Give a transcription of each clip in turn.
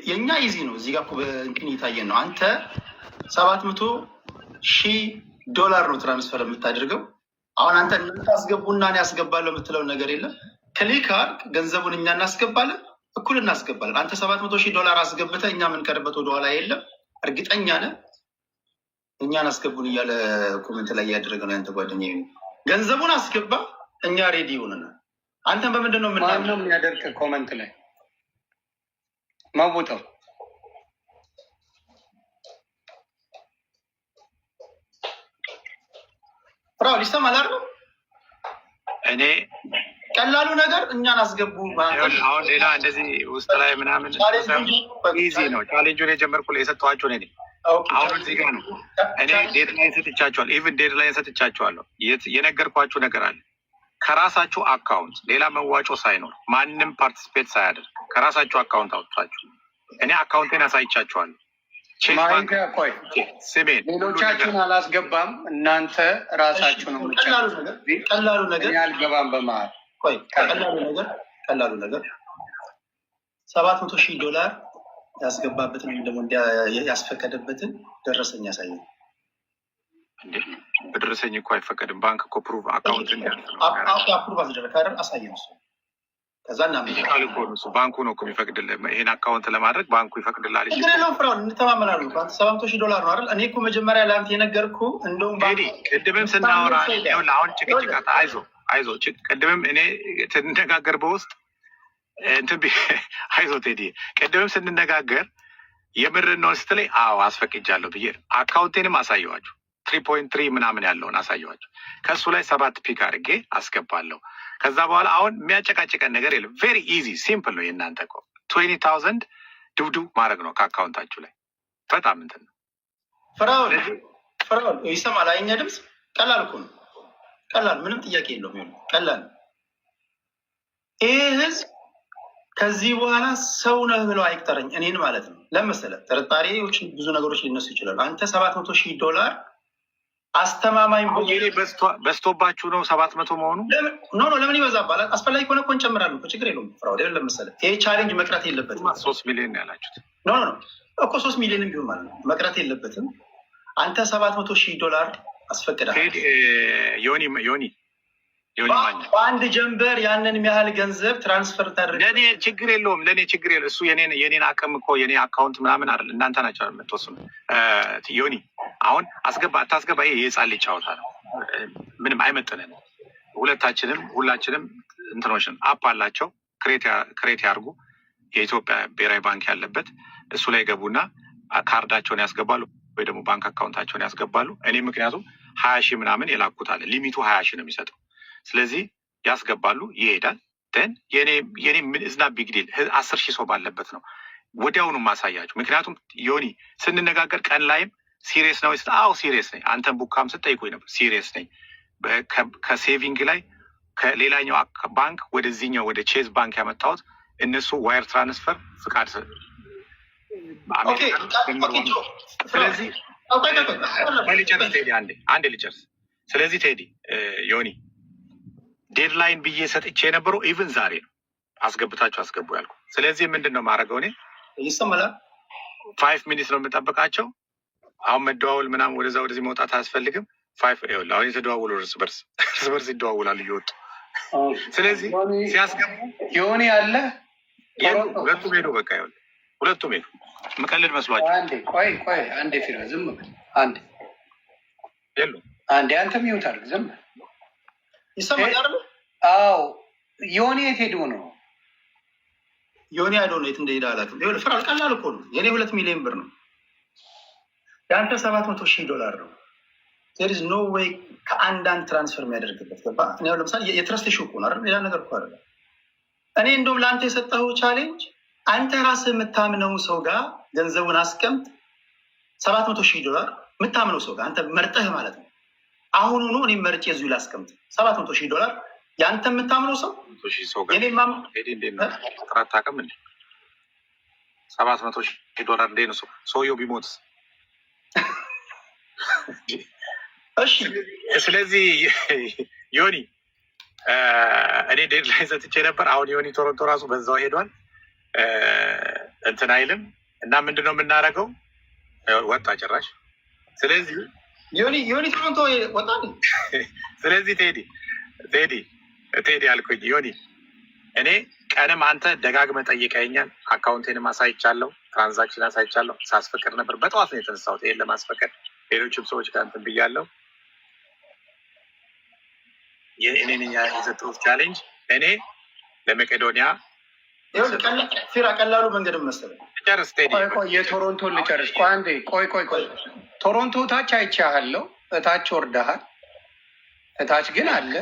የኛ ኢዚ ነው። እዚህ ጋር እንትን እየታየን ነው። አንተ $700,000 ነው ትራንስፈር የምታደርገው። አሁን አንተ እናንተ አስገቡና እኔ ያስገባለሁ የምትለውን ነገር የለም። ክሊክ አድርግ፣ ገንዘቡን እኛ እናስገባለን፣ እኩል እናስገባለን። አንተ $700,000 አስገብተህ እኛ የምንቀርበት ወደኋላ የለም። እርግጠኛ ነህ? እኛን አስገቡን እያለ ኮሜንት ላይ እያደረገ ነው ያንተ ጓደኛ። ገንዘቡን አስገባ፣ እኛ ሬዲ ይሆንናል። አንተን በምንድን ነው ማነው የሚያደርግ? ኮሜንት ላይ ማቦታው ፍራው ሊሰማል አይደል? እኔ ቀላሉ ነገር እኛን አስገቡ። አሁን ሌላ እንደዚህ ውስጥ ላይ ምናምን ኢዚ ነው። ቻሌንጁን የጀመርኩት የሰጠኋቸው እኔ አሁን እዚህ ጋር ነው። እኔ ዴድላይን ሰጥቻቸዋለሁ። ኢቭን ዴድላይን ሰጥቻቸዋለሁ። የነገርኳችሁ ነገር አለ። ከራሳችሁ አካውንት ሌላ መዋጮ ሳይኖር ማንም ፓርቲስፔት ሳያደርግ ከራሳችሁ አካውንት አውጥታችሁ እኔ አካውንቴን አሳይቻችኋለሁ። ስሜን ሌሎቻችሁን አላስገባም። እናንተ ራሳችሁ ነው። ቀላሉ ነገር አልገባም በመሀል ቀላሉ ነገር $700,000 ያስገባበትን ወይም ደግሞ ያስፈቀደበትን ደረሰኝ ያሳየን። በደረሰኝ እኮ አይፈቀድም። ባንክ እኮ ፕሩቭ አካውንት አፕሩቭ አስደረግ አይደል? አሳየን እሱ። ከዛ ባንኩ ነው እኮ የሚፈቅድልህ። ይሄን አካውንት ለማድረግ ባንኩ ይፈቅድልሃል። ችግር የለውም። ፍራውን እንተማመናለን። $700,000 ነው አይደል? እኔ እኮ መጀመሪያ ለአንተ የነገርኩህ እንደውም ቅድምም ስናወራ አሁን ጭቅጭቃት አይዞ ቅድምም እኔ ስንነጋገር በውስጥ አይዞ ቴዲ ቅድምም ስንነጋገር የምርን ነው ስትለኝ አዎ አስፈቅጃለሁ ብዬ አካውንቴንም አሳየኋችሁ። 3.3 ምናምን ያለውን አሳየኋቸው። ከእሱ ላይ 7 ፒክ አድርጌ አስገባለሁ። ከዛ በኋላ አሁን የሚያጨቃጭቀን ነገር የለም። ቬሪ ኢዚ ሲምፕል ነው። የእናንተ እኮ 20,000 ድብድብ ማድረግ ነው ከአካውንታችሁ ላይ። በጣም እንትን ነው። ፍራውን ይሰማል? አይኛ ድምፅ ቀላል እኮ ነው። ቀላል ምንም ጥያቄ የለውም። ቀላል ይህ ህዝብ ከዚህ በኋላ ሰው ነህ ብለው አይቅጠረኝ እኔን ማለት ነው። ለመሰለ ጥርጣሬዎች ብዙ ነገሮች ሊነሱ ይችላሉ። አንተ $700,000 አስተማማኝ በስቶባችሁ ነው 700 መሆኑ? ኖ ለምን ይበዛባል? አስፈላጊ ከሆነ እኮ እንጨምራለን እኮ ችግር የለውም። ፍራውድ ለምሳሌ ይሄ ቻሌንጅ መቅረት የለበትም። 3 ሚሊዮን ያላችሁት ኖ እኮ 3 ሚሊዮንም ቢሆን ማለት ነው መቅረት የለበትም። አንተ $700,000 አስፈቅዳል። ዮኒ በአንድ ጀንበር ያንን ያህል ገንዘብ ትራንስፈር ታደርግ። ለእኔ ችግር የለውም። እሱ የኔን አቅም እኮ የኔ አካውንት ምናምን አይደል። እናንተ ናቸው የምትወስኑ። ዮኒ አሁን አስገባ አታስገባ ይሄ የህፃን ልጅ ጨዋታ ነው። ምንም አይመጥንን። ሁላችንም እንትኖችን አፕ አላቸው። ክሬት ያርጉ። የኢትዮጵያ ብሔራዊ ባንክ ያለበት እሱ ላይ ገቡና ካርዳቸውን ያስገባሉ ወይ ደግሞ ባንክ አካውንታቸውን ያስገባሉ። እኔ ምክንያቱም 20,000 ምናምን የላኩታል። ሊሚቱ 20,000 ነው የሚሰጠው። ስለዚህ ያስገባሉ፣ ይሄዳል። ደን የኔ ምንዝና ቢግዲል 10,000 ሰው ባለበት ነው ወዲያውኑ ማሳያችሁ። ምክንያቱም ዮኒ ስንነጋገር ቀን ላይም ሲሪየስ ነው ስ አዎ ሲሪየስ ነኝ። አንተን ቡካም ስጠይቁኝ ነበር። ሲሪየስ ነኝ። ከሴቪንግ ላይ ከሌላኛው ባንክ ወደዚህኛው ወደ ቼዝ ባንክ ያመጣሁት እነሱ ዋይር ትራንስፈር ፍቃድ ስለዚህ አንዴ ልጨርስ። ስለዚህ ቴዲ ዮኒ ዴድላይን ብዬ ሰጥቼ የነበረው ኢቭን ዛሬ ነው አስገብታችሁ አስገቡ ያልኩ። ስለዚህ ምንድን ነው ማድረገው? እኔ ይሰማል 5 ሚኒት ነው የምጠብቃቸው። አሁን መደዋወል ምናምን ወደዛ ወደዚህ መውጣት አያስፈልግም። 5 አሁን የተደዋወሉ እርስ በርስ ይደዋውላሉ እየወጡ። ስለዚህ ሲያስገቡ ዮኒ አለ ሁለቱም ሄዱ። በቃ ሁለቱም ሄዱ። ምቀልድ መስሏቸው። ቆይ አንዴ ፊራ ዝም በል አንዴ የሉ አንዴ አንተም ይውታል ዝም በል ይሰማል አይደል? አዎ ዮኒ የት ሄዶ ነው? ዮኒ አይዶ ነው የት እንደሄደ አላውቅም። ይኸውልህ ፍራል ቀላል እኮ ነው። የኔ 2 ሚሊዮን ብር ነው። የአንተ $700,000 ነው። there is no way ከአንዳንድ ትራንስፈር የሚያደርግበት ገባ። እኔ አሁን ለምሳሌ የትረስት ሹክ ነው አይደል? ሌላ ነገር እኮ አይደለም። እኔ እንደውም ለአንተ የሰጠኸው ቻሌንጅ አንተ ራስህ የምታምነው ሰው ጋር ገንዘቡን አስቀምጥ። $700,000 የምታምነው ሰው ጋር አንተ መርጠህ ማለት ነው። አሁኑኑ እኔ መርጬ እዚሁ ላስቀምጥ። $700,000 ያንተ የምታምነው ሰው የኔ ማምጣታቀም እንዴ $700,000 እንዴ ነው ሰውየው ቢሞትስ? እሺ ስለዚህ ዮኒ እኔ ዴድላይን ሰጥቼ ነበር። አሁን ዮኒ ቶሮንቶ ራሱ በዛው ሄዷል። እንትን አይልም እና ምንድነው የምናደርገው? ወጣ ጭራሽ። ስለዚህ ዮኒ ቶሮንቶ ወጣ። ስለዚህ ቴዲ አልኩኝ ዮኒ፣ እኔ ቀንም አንተ ደጋግመህ ጠይቀኸኛል። አካውንቴንም አሳይቻለሁ፣ ትራንዛክሽን አሳይቻለሁ። ሳስፈቅድ ነበር። በጠዋት ነው የተነሳሁት ይሄን ለማስፈቀድ። ሌሎችም ሰዎች ጋር እንትን ብያለሁ። እኔ የሰጠሁት ቻሌንጅ እኔ ለመቄዶኒያ ፊራ ቀላሉ መንገድ መሰለኝ። ጨርስ ቴዲ። የቶሮንቶን ልጨርስ። አንዴ ቆይ። ቶሮንቶ ታች አይቼሃለሁ። እታች ወርደሃል። እታች ግን አለ።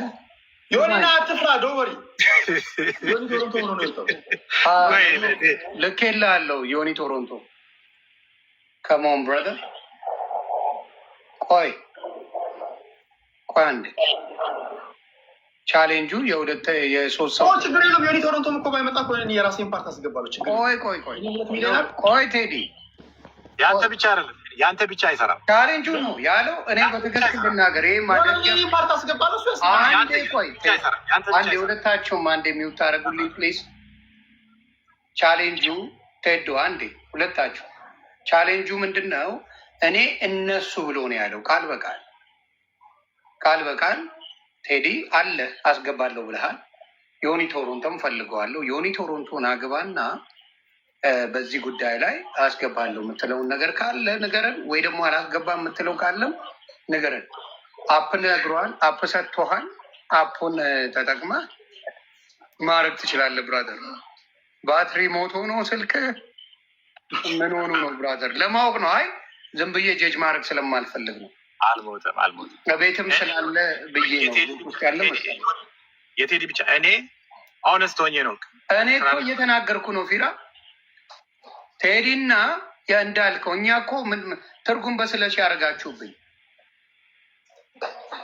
ዮኒና አትፍራ፣ ዶወሪ ዮኒ ቶሮንቶ ሆኖ ነው የወጣው። ልኬልሃለሁ። ዮኒ ቶሮንቶ ከሞን ብራዘር። ቆይ አንዴ ቻሌንጁ የሶስት ሰው ችግር የለም። ዮኒ ቶሮንቶም እኮ ባይመጣ የራሴን ፓርት አስገባለሁ። ችግር ቆይ ቴዲ፣ ያንተ ብቻ አይሰራም። ቻሌንጁ ነው ያለው። እኔ በትክክል ልናገር፣ ይህ ፓርት አስገባለሁ። አንዴ ሁለታችሁም አንዴ የሚውት ታደርጉልኝ ፕሊዝ። ቻሌንጁ ቴዶ አንዴ ሁለታችሁ። ቻሌንጁ ምንድን ነው? እኔ እነሱ ብሎ ነው ያለው ቃል በቃል ቴዲ አለ አስገባለሁ ብለሃል። ዮኒ ቶሮንቶም ፈልገዋለሁ። ዮኒ ቶሮንቶን አግባና በዚህ ጉዳይ ላይ አስገባለሁ የምትለውን ነገር ካለ ንገረን፣ ወይ ደግሞ አላስገባ የምትለው ካለም ንገረን። አፕ ነግሯል፣ አፕ ሰጥቶሃል። አፑን ተጠቅመ ማድረግ ትችላለህ ብራዘር። ባትሪ ሞቶ ነው ስልክ ምን ሆኑ ነው ብራዘር? ለማወቅ ነው። አይ ዝም ብዬ ጀጅ ማድረግ ስለማልፈልግ ነው። አልሞተም። ቤትም ስላለ ብዬ ነው ውስጥ ያለ መሰለኝ። የቴዲ ብቻ እኔ ኦነስት ሆኜ ነው። እኔ እኮ እየተናገርኩ ነው ፊራ። ቴዲና እንዳልከው እኛ እኮ ትርጉም በስለሽ ያደርጋችሁብኝ።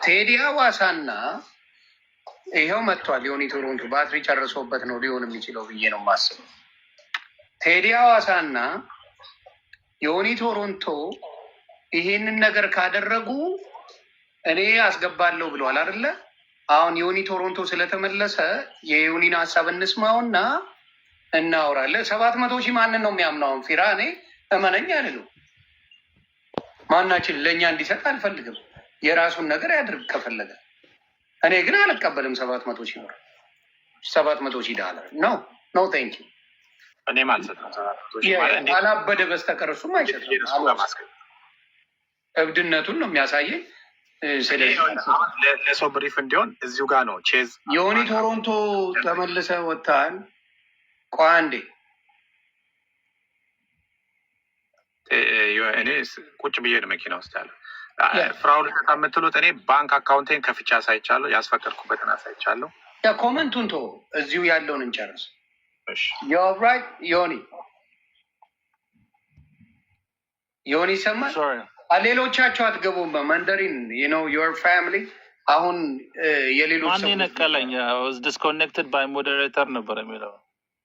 ቴዲ ሐዋሳና ይኸው መጥቷል። ዮኒ ቶሮንቶ ባትሪ ጨርሶበት ነው ሊሆን የሚችለው ብዬ ነው የማስበው። ቴዲ ሐዋሳና ዮኒ ቶሮንቶ ይሄንን ነገር ካደረጉ እኔ አስገባለሁ ብለዋል አይደለ? አሁን ዮኒ ቶሮንቶ ስለተመለሰ የዮኒን ሀሳብ እንስማውና እናወራለን። 700,000 ማንን ነው የሚያምናውን? ፊራ እኔ እመነኝ አልሉ። ማናችን ለእኛ እንዲሰጥ አልፈልግም። የራሱን ነገር ያድርግ ከፈለገ። እኔ ግን አልቀበልም። 700,000 ብር 700,000 ዳላር ነው ቴንኪ። እኔም አልሰጥም። አላበደ በስተቀር እሱም አይሰጥም። እብድነቱን ነው የሚያሳየኝ። ለሰው ብሪፍ እንዲሆን እዚሁ ጋር ነው ቼዝ። ዮኒ ቶሮንቶ ተመልሰ ወጥተሃል። ቆይ አንዴ እኔ ቁጭ ብዬ ነው መኪና ውስጥ ያለ ፍራውል ከምትሉት እኔ ባንክ አካውንቴን ከፍቻ አሳይቻለሁ። ያስፈቀድኩበትን አሳይቻለሁ። ኮመንቱን ቶ እዚሁ ያለውን እንጨርስ። ራይት ዮኒ ይሰማል። ሌሎቻቸው አትገቡም። በመንደሪን ዮር ፋሚሊ አሁን የሌሎች ማን ነቀለኝ? ዲስኮኔክትድ ባይ ሞዴሬተር ነበር የሚለው።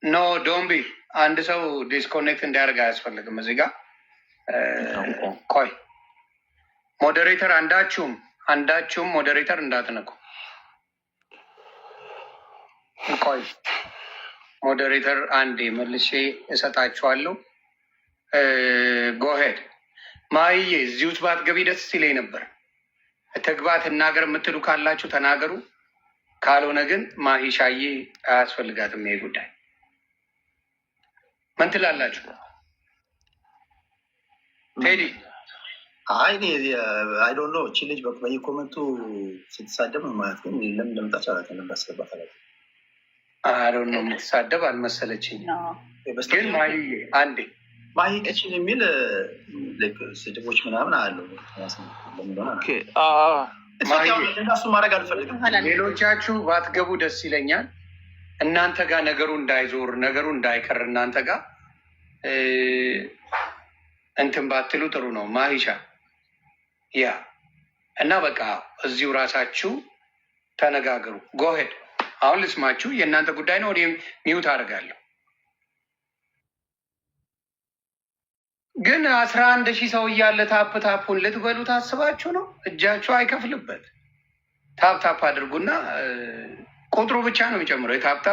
ኖ ዶንቢ አንድ ሰው ዲስኮኔክት እንዲያደርግ አያስፈልግም። እዚህ ጋር ቆይ ሞዴሬተር አንዳችሁም ሞዴሬተር እንዳትነኩ። ቆይ ሞዴሬተር አንዴ መልሼ እሰጣችኋለሁ። ጎሄድ ማይዬ እዚህ ውስጥ ባትገቢ ደስ ይለኝ ነበር። ተግባት እናገር የምትሉ ካላችሁ ተናገሩ። ካልሆነ ግን ማሂሻዬ አያስፈልጋትም ይሄ ጉዳይ። ምን ትላላችሁ? ቴዲ አይ ዶንት ኖ እቺ ልጅ በየኮመንቱ ስትሳደብ ማለት ግን ለምን እንደምጣች አላውቅም። ባስገባት አላውቅም ነው የምትሳደብ አልመሰለችኝ። ግን ማሂዬ አንዴ ማሂቀችን የሚል ስድቦች ምናምን አለው። እሱ ማድረግ አልፈልግም። ሌሎቻችሁ ባትገቡ ደስ ይለኛል። እናንተ ጋር ነገሩ እንዳይዞር ነገሩ እንዳይቀር እናንተ ጋር እንትን ባትሉ ጥሩ ነው። ማሂሻ እና በቃ እዚሁ ራሳችሁ ተነጋገሩ። ጎሄድ አሁን ልስማችሁ። የእናንተ ጉዳይ ነው። እኔም ሚውት አደርጋለሁ። ግን 11,000 ሰው እያለ ታፑን ልትበሉ ታስባችሁ ነው? እጃችሁ አይከፍልበት። ታፕ አድርጉና ቁጥሩ ብቻ ነው የሚጨምረው። የታፕ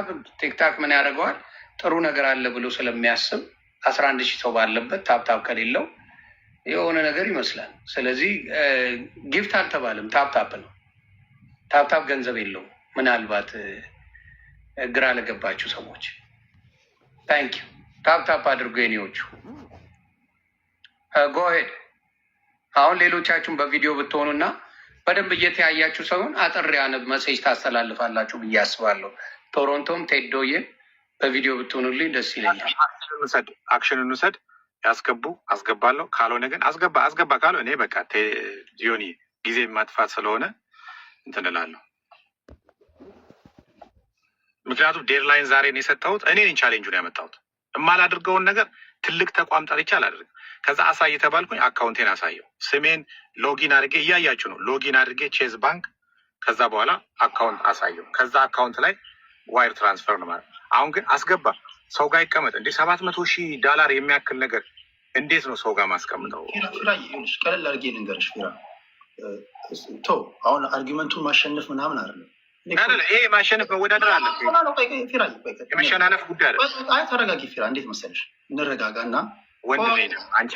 ቲክታክ ምን ያደርገዋል? ጥሩ ነገር አለ ብሎ ስለሚያስብ 11,000 ሰው ባለበት ታፕታፕ ከሌለው የሆነ ነገር ይመስላል። ስለዚህ ጊፍት አልተባለም፣ ታፕታፕ ነው። ታፕታፕ ገንዘብ የለውም። ምናልባት ግራ ለገባችሁ ሰዎች ታንክ ዩ። ታፕታፕ አድርጎ የኔዎቹ ጎሄድ። አሁን ሌሎቻችሁን በቪዲዮ ብትሆኑና በደንብ እየተያያችሁ ሰውን አጠር ያለ መሴጅ ታስተላልፋላችሁ ብዬ አስባለሁ። ቶሮንቶም ቴዶዬ በቪዲዮ ብትሆኑልኝ ደስ ይለኛል። አክሽን እንውሰድ። ያስገቡ አስገባለሁ፣ ካልሆነ ግን አስገባ ካልሆነ እኔ በቃ ዮኒ ጊዜ ማጥፋት ስለሆነ እንትን እላለሁ። ምክንያቱም ዴድላይን ዛሬ ነው የሰጠሁት። እኔ ነኝ ቻሌንጁን ያመጣሁት። የማላደርገውን ነገር ትልቅ ተቋም ጠርቼ አላደርግም። ከዛ አሳይ የተባልኩኝ አካውንቴን አሳየው፣ ስሜን ሎጊን አድርጌ እያያችሁ ነው። ሎጊን አድርጌ ቼዝ ባንክ፣ ከዛ በኋላ አካውንት አሳየው። ከዛ አካውንት ላይ ዋይር ትራንስፈር ነው ማለት። አሁን ግን አስገባ ሰው ጋር ይቀመጥ እንዴ? $700,000 የሚያክል ነገር እንዴት ነው ሰው ጋር ማስቀምጠው? ቀለል አድርጌ ልንገርሽ ፊራ፣ አሁን አርጊመንቱን ማሸነፍ ምናምን አይደለም። ይሄ ማሸነፍ መወዳደር አለ። የመሸናነፍ ጉዳይ አለ። አይ ተረጋጊ ፊራ። እንዴት መሰለሽ፣ እንረጋጋ እና ወንድ ላይ ነው አንቺ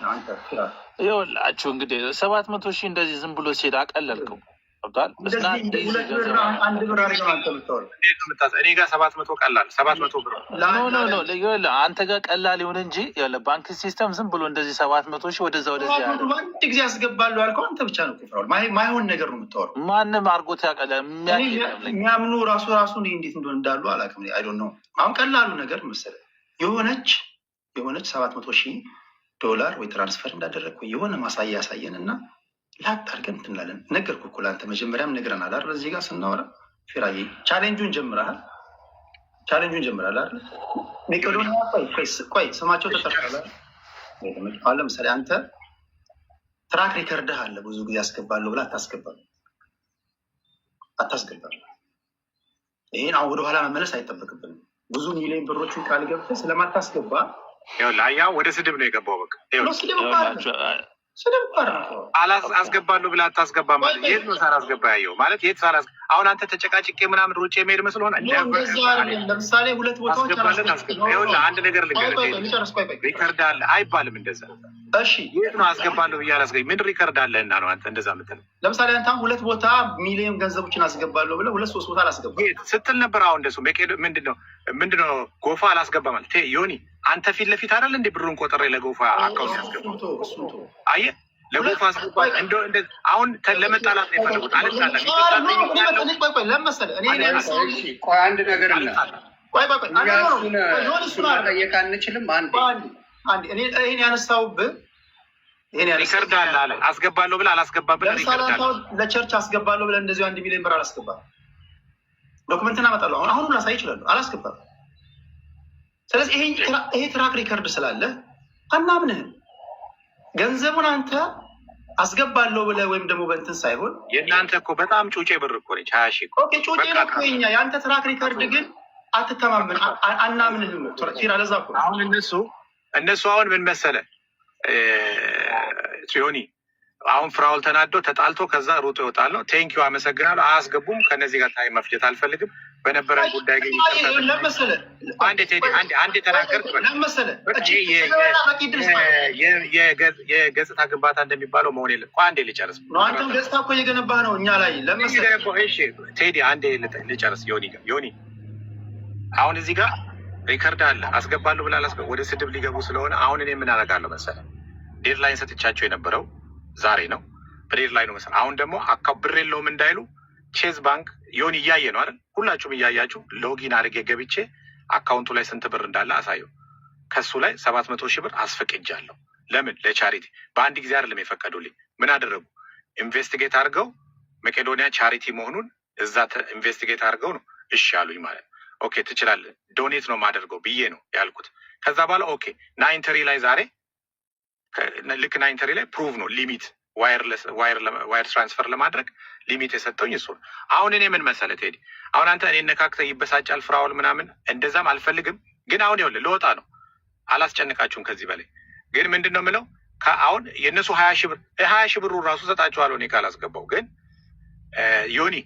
አንተ ፊራ ይኸውላችሁ እንግዲህ 700,000 እንደዚህ ዝም ብሎ ሲሄድ አቀለልከው። አንድ ብር አድርገው አንተ ብታወራ እኔ ጋር 700 ቀላል 700 ብር አንተ ጋር ቀላል ይሁን እንጂ ባንክ ሲስተም ዝም ብሎ እንደዚህ 700,000 ወደዛ ወደዚህ አንድ ጊዜ ያስገባለሁ ያልከው አንተ ብቻ ነው። ፍራውል ማይሆን ነገር ነው የምታወራው። ማንም አድርጎት ያቀላል የሚያምኑ ራሱ እንዴት እንደሆነ እንዳሉ አላውቅም። አይ ዶንት ኖ። አሁን ቀላሉ ነገር መሰለህ የሆነች $700,000 ወይ ትራንስፈር እንዳደረግኩ የሆነ ማሳያ ያሳየንና ላጥ አድርገን እንትን እንላለን። ነገርኩህ እኮ ለአንተ መጀመሪያም ነግረናል አይደል? እዚህ ጋር ስናወራ ፊራዬ ቻሌንጁን ጀምረሃል አይደል? ሜቄዶኒያ ቆይ ስማቸው ተጠርቷል። አሁን ለምሳሌ አንተ ትራክ ሪከርድህ አለ። ብዙ ጊዜ አስገባለሁ ብለህ አታስገባም። ይህን አሁን ወደኋላ መመለስ አይጠበቅብንም። ብዙ ሚሊዮን ብሮችን ቃል ገብተህ ስለማታስገባ ወደ ስድብ ነው የገባው። በቃ ስድብ አስገባለሁ ብለህ አታስገባ ማለት የት ነው ሳላስገባ ያየው ማለት የት አሁን አንተ ተጨቃጭቄ ምናምን ሩጬ የሚሄድ መስሎ ሆነ። ለምሳሌ ሁለት ቦታዎች አንድ ነገር ሪከርድ አለ አይባልም እንደዛ። እሺ የት ነው አስገባለሁ ብዬ አላስገኝ? ምን ሪከርድ አለ እና ነው አንተ እንደዛ የምትለው? ለምሳሌ አንተ ሁለት ቦታ ሚሊዮን ገንዘቦችን አስገባለሁ ብለህ 2-3 ቦታ አላስገባ ስትል ነበር። አሁን እንደሱ ምንድነው ጎፋ አላስገባ ማለት ዮኒ አንተ ፊት ለፊት አይደል እንደ ብሩን ቆጥሬ ለጎፋ አካውንት ያስገባ። አየህ ለጎፋ አስገባ አሁን ለመጣላት ነው የፈለጉት። ቆይ አንድ ነገር አለ። ጠየቅ አንችልም። ይህን ያነሳውብህ ሪከርድ አለ አስገባለሁ ብለህ አላስገባብህ። ለቸርች አስገባለሁ ብለህ እንደዚሁ 1 ሚሊዮን ብር አላስገባም። ዶክመንትን አመጣለሁ አሁን ሁሉ ላሳይ ይችላሉ። አላስገባም። ስለዚህ ይሄ ትራክ ሪከርድ ስላለ አናምንህም። ገንዘቡን አንተ አስገባለሁ ብለህ ወይም ደግሞ በእንትን ሳይሆን የእናንተ እኮ በጣም ጩጬ ብር እኮ ነች 20,000 ጩጬ ነው እኮ የኛ። የአንተ ትራክ ሪከርድ ግን አትተማመን፣ አናምንህም። ለዛ እኮ አሁን እነሱ አሁን ምን መሰለህ ትሪዮኒ አሁን ፍራውል ተናዶ ተጣልቶ ከዛ ሩጦ ይወጣል ነው። ቴንኪው አመሰግናለሁ። አያስገቡም። ከነዚህ ጋር ታይ መፍጀት አልፈልግም። በነበረን ጉዳይ ግን አንድ የተናገርክ የገጽታ ግንባታ እንደሚባለው መሆን የለም። አንዴ ልጨርስ። አንተም ገጽታ እኮ እየገነባህ ነው እኛ ላይ ቴዲ አንዴ ልጨርስ። ዮኒ አሁን እዚህ ጋር ሪከርድ አለ አስገባለሁ ብላ ወደ ስድብ ሊገቡ ስለሆነ አሁን እኔ ምን አደርጋለሁ መሰለህ? ዴድላይን ሰጥቻቸው የነበረው ዛሬ ነው። በዴድላይኑ መሰለህ አሁን ደግሞ ብር የለውም እንዳይሉ ቼዝ ባንክ ዮኒ እያየ ነው አይደል? ሁላችሁም እያያችሁ ሎጊን አድርጌ ገብቼ አካውንቱ ላይ ስንት ብር እንዳለ አሳየው። ከሱ ላይ 700,000 ብር አስፈቅጃለሁ። ለምን? ለቻሪቲ። በአንድ ጊዜ አይደለም የፈቀዱልኝ። ምን አደረጉ? ኢንቨስቲጌት አድርገው መቄዶኒያ ቻሪቲ መሆኑን እዛ ኢንቨስቲጌት አድርገው ነው እሺ አሉኝ ማለት ነው። ኦኬ ትችላለህ፣ ዶኔት ነው ማደርገው ብዬ ነው ያልኩት። ከዛ በኋላ ኦኬ ናይንተሪ ላይ ዛሬ ልክ ናይንተሪ ላይ ፕሩቭ ነው ሊሚት ዋይር ትራንስፈር ለማድረግ ሊሚት የሰጠውኝ እሱ ነው። አሁን እኔ ምን መሰለህ ቴዲ፣ አሁን አንተ እኔ ነካክተህ ይበሳጫል ፍራውል ምናምን እንደዛም አልፈልግም። ግን አሁን ይኸውልህ ልወጣ ነው፣ አላስጨንቃችሁም ከዚህ በላይ ግን ምንድን ነው የምለው አሁን የእነሱ 20,000 ብሩ ራሱ ሰጣችኋለሁ እኔ ካላስገባው። ግን ዮኒ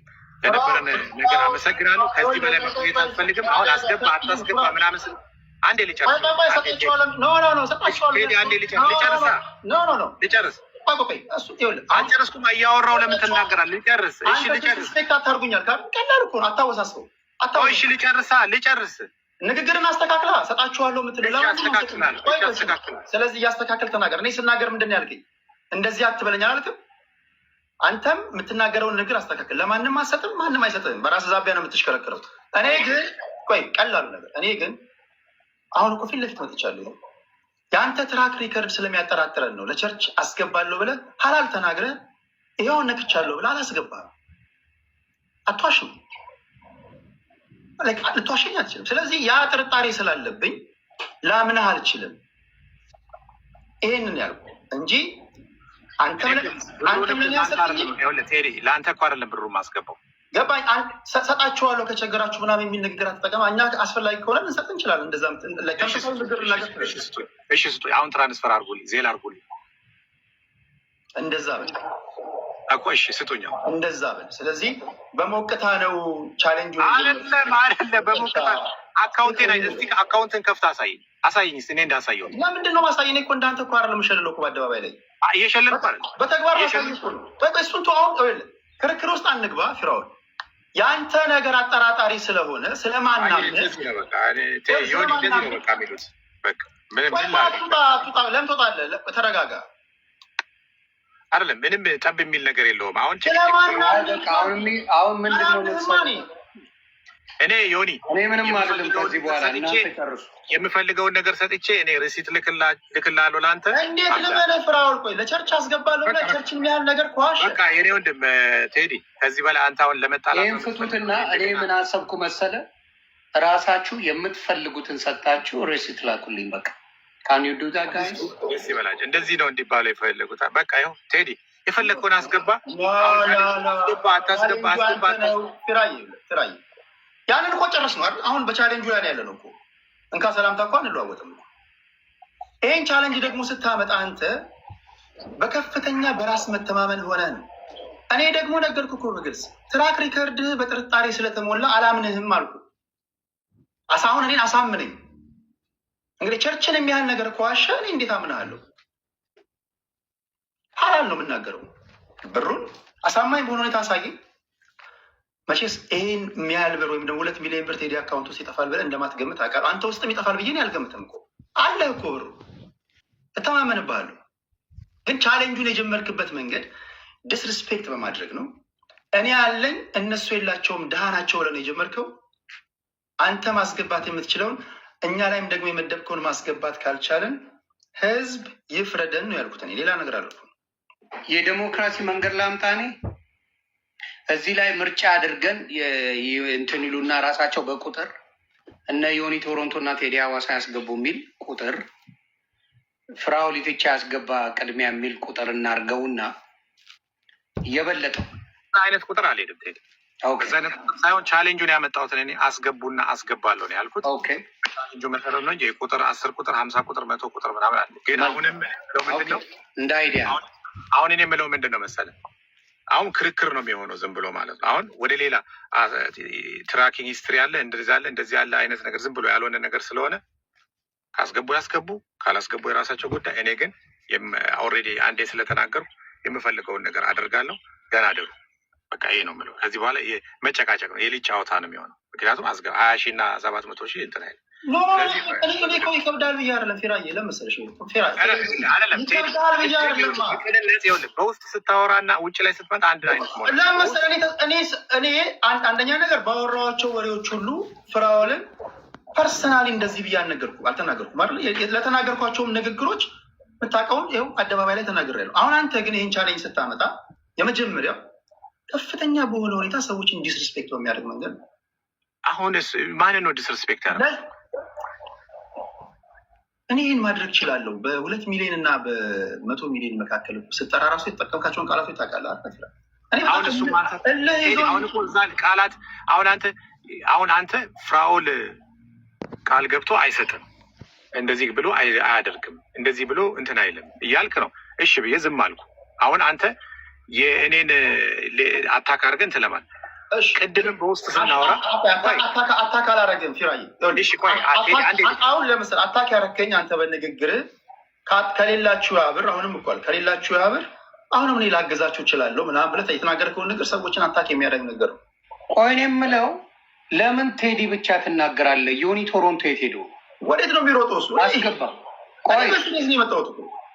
ለነበረን ነገር አመሰግናለሁ። ከዚህ በላይ መቆየት አልፈልግም። አሁን አስገባ አታስገባ ምናምን አንዴ ልጨርስ። አልጨረስኩም። እያወራሁ ለምን ትናገራለህ? ልጨርስ። እሺ ልጨርስ። አታርጉኛል። ቀላል እኮ ነው። አታወሳስበው። እሺ ልጨርስ። ንግግርን አስተካክላ ሰጣችኋለሁ የምትለው ስለዚህ እያስተካከል ተናገር። እኔ ስናገር ምንድን ነው ያልከኝ? እንደዚህ አትበለኝ አላልክም? አንተም የምትናገረውን ንግግር አስተካክል። ለማንም አትሰጥም፣ ማንም አይሰጥም። በራስ ዛቢያ ነው የምትሽከረክረው። እኔ ግን ቀላሉ ነገር እኔ ግን አሁን እኮ ፊት ለፊት መጥቻለሁ። የአንተ ትራክ ሪከርድ ስለሚያጠራጥረን ነው ለቸርች አስገባለሁ ብለህ ሀላል ተናግረህ ይኸውን ነክቻለሁ ብለህ አላስገባህም። አትዋሽም፣ ልትዋሸኝ አትችልም። ስለዚህ ያ ጥርጣሬ ስላለብኝ ላምነህ አልችልም። ይሄንን ያልኩ እንጂ ለአንተ እኮ አይደለም ብሩ ማስገባው። ገባኝ። ሰጣችኋለሁ ከቸገራችሁ ምናምን የሚል ንግግር አትጠቀም። እኛ አስፈላጊ ከሆነ ልንሰጥ እንችላለን። እንደዛም እሺ ስጡኝ። አሁን ትራንስፈር አድርጉልኝ፣ ዜል አድርጉልኝ። እንደዛ በል እኮ እሺ ስጡኝ። እንደዛ በል። ስለዚህ በሞቅታ ነው ቻሌንጅ አይደለም በሞቅታ አካውንቴን አካውንትን ከፍታ አሳይኝ እስኪ። እኔ እንዳሳየው ለምንድን ነው ማሳየኝ? እኮ እንዳንተ እኮ አይደለም የምሸልለው እኮ በአደባባይ ላይ እየሸለልኩ አይደል? በተግባር እሱን አሁን ክርክር ውስጥ አንግባ። ፊራውን የአንተ ነገር አጠራጣሪ ስለሆነ ስለማናምን ለምን ትወጣለህ? ተረጋጋ። አይደለም ምንም ጠብ የሚል ነገር የለውም። አሁን ምንድነው እኔ ዮኒ ምንም አይደለም። ከዚህ በኋላ የምፈልገውን ነገር ሰጥቼ እኔ ሪሲት ልክላለሁ ለአንተ። እንዴት ልበለህ ፍራውል? ቆይ ለቸርች አስገባለሁ ብለህ ቸርችን የሚያህል ነገር ከዋሽ በቃ የኔ ወንድም ቴዲ፣ ከዚህ በላይ አንተ አሁን ለመጣላት ይህን ፍቱትና እኔ ምን አሰብኩ መሰለ፣ ራሳችሁ የምትፈልጉትን ሰጣችሁ ሪሲት ላኩልኝ። በቃ ካን ዩ ዱ ዛት ጋይስ? ደስ ይበላችሁ። እንደዚህ ነው እንዲባለው የፈለጉት። በቃ ይኸው ቴዲ የፈለግከውን አስገባ። አታስገባ። ፍራይ ያንን እኮ ጨረስ ነው አይደል? አሁን በቻሌንጁ ላይ ያለ ነው እኮ እንካ ሰላምታ እኮ አንለዋወጥም። ይሄን ቻሌንጅ ደግሞ ስታመጣ አንተ በከፍተኛ በራስ መተማመን ሆነ ነው። እኔ ደግሞ ነገርኩ እኮ በግልጽ ትራክ ሪከርድህ በጥርጣሬ ስለተሞላ አላምንህም አልኩ። አሁን እኔን አሳምነኝ። እንግዲህ ቸርችን የሚያህል ነገር ከዋሸ እኔ እንዴት አምናለሁ? ሀላል ነው የምናገረው። ብሩን አሳማኝ በሆነ ሁኔታ አሳየኝ። መቼስ ይህን የሚያህል ብር ወይም ደግሞ 2 ሚሊዮን ብር ቴዲ አካውንት ውስጥ ይጠፋል ብለህ እንደማትገምት አውቃለሁ። አንተ ውስጥም ይጠፋል ብዬ አልገምትም እኮ አለ እኮ ብሩ፣ እተማመንብሃለሁ። ግን ቻሌንጁን የጀመርክበት መንገድ ዲስሪስፔክት በማድረግ ነው። እኔ ያለኝ እነሱ የላቸውም ድሃ ናቸው ብለህ ነው የጀመርከው። አንተ ማስገባት የምትችለውን እኛ ላይም ደግሞ የመደብከውን ማስገባት ካልቻለን ህዝብ ይፍረደን ነው ያልኩት። እኔ ሌላ ነገር አልኩ። የዴሞክራሲ መንገድ ላምጣ። እኔ እዚህ ላይ ምርጫ አድርገን እንትን ይሉና ራሳቸው በቁጥር እነ ዮኒ ቶሮንቶ እና ቴዲ ሀዋሳ ያስገቡ የሚል ቁጥር፣ ፍራኦል ኢቲቻ ያስገባ ቅድሚያ የሚል ቁጥር እናርገውና የበለጠው አይነት ቁጥር አልሄድም። ቴዲ ሳይሆን ቻሌንጁን ያመጣሁትን እኔ አስገቡና አስገባለሁ ነው ያልኩት። ቻሌንጁ መሰረት ነው እንጂ ቁጥር 10 ቁጥር 50 ቁጥር 100 ቁጥር ምናምን አለ። ግን አሁንም ምንድን ነው እንደ አይዲያ አሁን እኔ የምለው ምንድን ነው መሰለህ፣ አሁን ክርክር ነው የሚሆነው ዝም ብሎ ማለት ነው። አሁን ወደ ሌላ ትራኪንግ ሂስትሪ አለ እንደዚህ ያለ አይነት ነገር ዝም ብሎ ያልሆነ ነገር ስለሆነ ካስገቡ ያስገቡ፣ ካላስገቡ የራሳቸው ጉዳይ። እኔ ግን ኦልሬዲ አንዴ ስለተናገርኩ የምፈልገውን ነገር አደርጋለሁ። ገና አደሩ በቃ ይሄ ነው የምለው። ከዚህ በኋላ መጨቃጨቅ ነው፣ የልጅ ጨዋታ ነው የሚሆነው። ምክንያቱም 20,000 እና 700,000 እንትን አይደለም። ይከብዳል ብዬ አይደለም ፊራዬ፣ ለመሰለሽ በውስጥ ስታወራና ውጭ ላይ ስትመጣ አንድ አይነት እኔ አንደኛ ነገር ባወራኋቸው ወሬዎች ሁሉ ፍራኦልን ፐርሰናሊ እንደዚህ ብዬ አልተናገርኩም አይደል? ለተናገርኳቸውም ንግግሮች የምታውቀውም ይኸው አደባባይ ላይ ተናግሬያለሁ። አሁን አንተ ግን ይህን ቻሌንጅ ስታመጣ የመጀመሪያው ከፍተኛ በሆነ ሁኔታ ሰዎችን ዲስሪስፔክት በሚያደርግ መንገድ ነው። አሁን ማንን ነው ዲስሪስፔክት ያደረገው? እኔ ይህን ማድረግ እችላለሁ። በ2 ሚሊዮን እና በ100 ሚሊዮን መካከል ስጠራ ራሱ የተጠቀምካቸውን ቃላቶች ታውቃለህ። አሁን እሱ አሁን እኮ እዛ ቃላት አሁን አንተ ፍራኦል ቃል ገብቶ አይሰጥም፣ እንደዚህ ብሎ አያደርግም፣ እንደዚህ ብሎ እንትን አይልም እያልክ ነው። እሺ ብዬ ዝም አልኩ። አሁን አንተ የእኔን አታክ አድርገህ እንትን ለማለት ቅድም በውስጥ ስናወራ አታክ አላረግም ፊራዬ። አሁን ለምሳሌ አታክ ያረከኝ አንተ በንግግር ከሌላችሁ ያብር አሁንም እኮ ከሌላችሁ ያብር አሁንም እኔ ላገዛችሁ እችላለሁ ምናምን ብለህ የተናገርከውን ነገር ሰዎችን አታክ የሚያደርግ ነገር ነው። ቆይ እኔ የምለው ለምን ቴዲ ብቻ ትናገራለህ? ዮኒ ቶሮንቶ የት ሄዶ ወዴት ነው የሚሮጠው? እሱ አስገባ። ቆይ የመጣሁት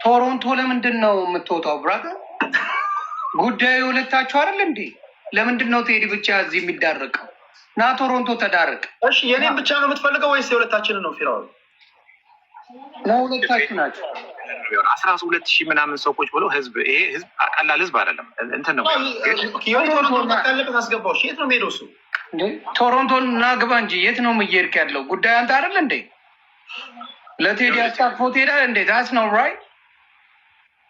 ቶሮንቶ ለምንድን ነው የምትወጣው? ብራዘር ጉዳዩ ሁለታችሁ አይደል እንዴ? ለምንድን ነው ቴዲ ብቻ እዚህ የሚዳረቀው? ና ቶሮንቶ ተዳረቅ። እሺ የኔን ብቻ ነው የምትፈልገው ወይስ የሁለታችንን ነው? ፊራው ለሁለታችሁ ናቸው። 12,000 ምናምን ሰዎች ብሎ ህዝብ፣ ይሄ ህዝብ ቀላል ህዝብ አይደለም። እንትን ነው ያለበት አስገባው። የት ነው የምሄደው? እሱ ቶሮንቶን እና ግባ እንጂ የት ነው የምሄድክ ያለው? ጉዳይ አንተ አይደል እንዴ? ለቴዲ አስታፎ ትሄዳለህ እንዴ? ዳስ ነው ራይት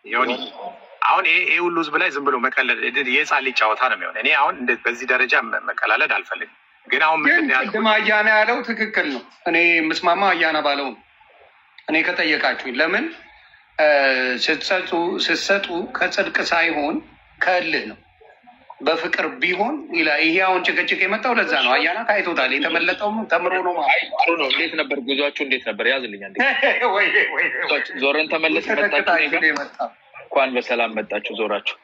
ዮኒ። አሁን ይሄ ሁሉ ህዝብ ላይ ዝም ብሎ መቀለድ የህፃን ልጅ ጨዋታ ነው የሚሆን። እኔ አሁን በዚህ ደረጃ መቀላለድ አልፈልግም። ግን አሁን ቅድም አያና ያለው ትክክል ነው። እኔ ምስማማ አያና ባለው ነው። እኔ ከጠየቃችሁኝ ለምን ስትሰጡ ከጽድቅ ሳይሆን ከእልህ ነው፣ በፍቅር ቢሆን ይላል። ይሄ አሁን ጭቅጭቅ የመጣው ለዛ ነው። አያና ታይቶታል። የተመለጠውም ተምሮ ነው ማለት ነው። እንዴት ነበር ጉዟችሁ? እንዴት ነበር? ያዝልኛ ዞረን ተመለስ እንኳን በሰላም መጣችሁ። ዞራችሁ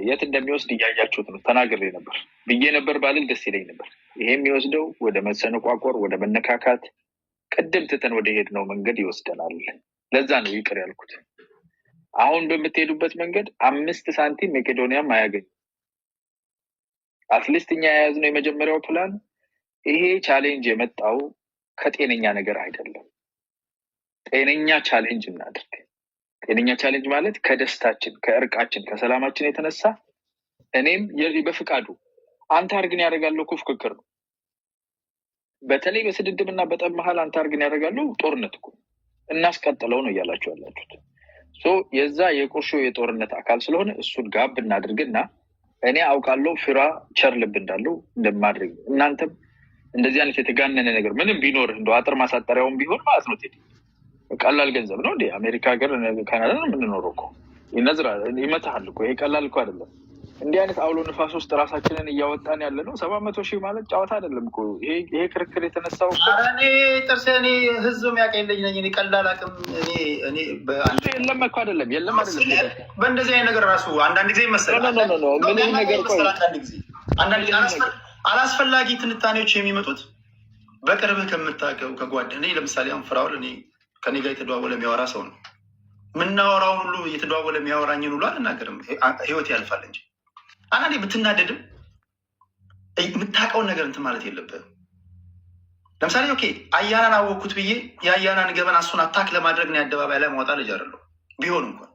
የት እንደሚወስድ እያያችሁት ነው። ተናግሬ ነበር ብዬ ነበር ባልል ደስ ይለኝ ነበር። ይሄ የሚወስደው ወደ መሰነቋቆር፣ ወደ መነካካት፣ ቅድም ትተን ወደ ሄድ ነው መንገድ ይወስደናል። ለዛ ነው ይቅር ያልኩት። አሁን በምትሄዱበት መንገድ 5 ሳንቲም መቄዶንያም አያገኙ። አትሊስት እኛ የያዝነው የመጀመሪያው ፕላን ይሄ ቻሌንጅ የመጣው ከጤነኛ ነገር አይደለም። ጤነኛ ቻሌንጅ እናድርግ። ጤነኛ ቻሌንጅ ማለት ከደስታችን፣ ከእርቃችን፣ ከሰላማችን የተነሳ እኔም በፍቃዱ አንተ አርግን ያደርጋለሁ እኮ ፉክክር ነው። በተለይ በስድድብና በጠብ መሀል አንተ አርግን ያደርጋለሁ ጦርነት እኮ እናስቀጥለው ነው እያላችሁ ያላችሁት። የዛ የቁርሾ የጦርነት አካል ስለሆነ እሱን ጋብ እናድርግና እኔ አውቃለሁ ፊራ ቸር ልብ እንዳለው እንደማድረግ እናንተም እንደዚህ አይነት የተጋነነ ነገር ምንም ቢኖር እንደ አጥር ማሳጠሪያውን ቢሆን ማለት ነው ቴዲ ቀላል ገንዘብ ነው እንዴ? አሜሪካ ሀገር ካናዳ ነው የምንኖረው እኮ ይነዝራል ይመታሃል እኮ። ይሄ ቀላል እኮ አይደለም። እንዲህ አይነት አውሎ ንፋስ ውስጥ ራሳችንን እያወጣን ያለ ነው። 700,000 ማለት ጨዋታ አይደለም እኮ። ይሄ ክርክር የተነሳው እኔ ጥርሴ እኔ ህዝብ የሚያቀልኝ ነኝ። እኔ ቀላል አቅም እኔ የለም እኮ አይደለም የለም አይደለም። በእንደዚህ አይነት ነገር ራሱ አንዳንድ ጊዜ ይመስላል ምን ነገር ቆይ አንዳንድ ጊዜ አላስፈላጊ ትንታኔዎች የሚመጡት በቅርብህ ከምታውቀው ከጓደኛ ለምሳሌ አሁን ፍራውል እኔ ከኔ ጋር የተደዋወለ የሚያወራ ሰው ነው። የምናወራውን ሁሉ እየተደዋወለ የሚያወራኝን ሁሉ አልናገርም። ህይወት ያልፋል እንጂ አንዳንዴ ብትናደድም የምታውቀውን ነገር እንትን ማለት የለብህም። ለምሳሌ ኦኬ አያናን አወቅኩት ብዬ የአያናን ገበና እሱን አታክ ለማድረግ ነው የአደባባይ ላይ ማውጣት ልጅ አይደለሁ። ቢሆን እንኳን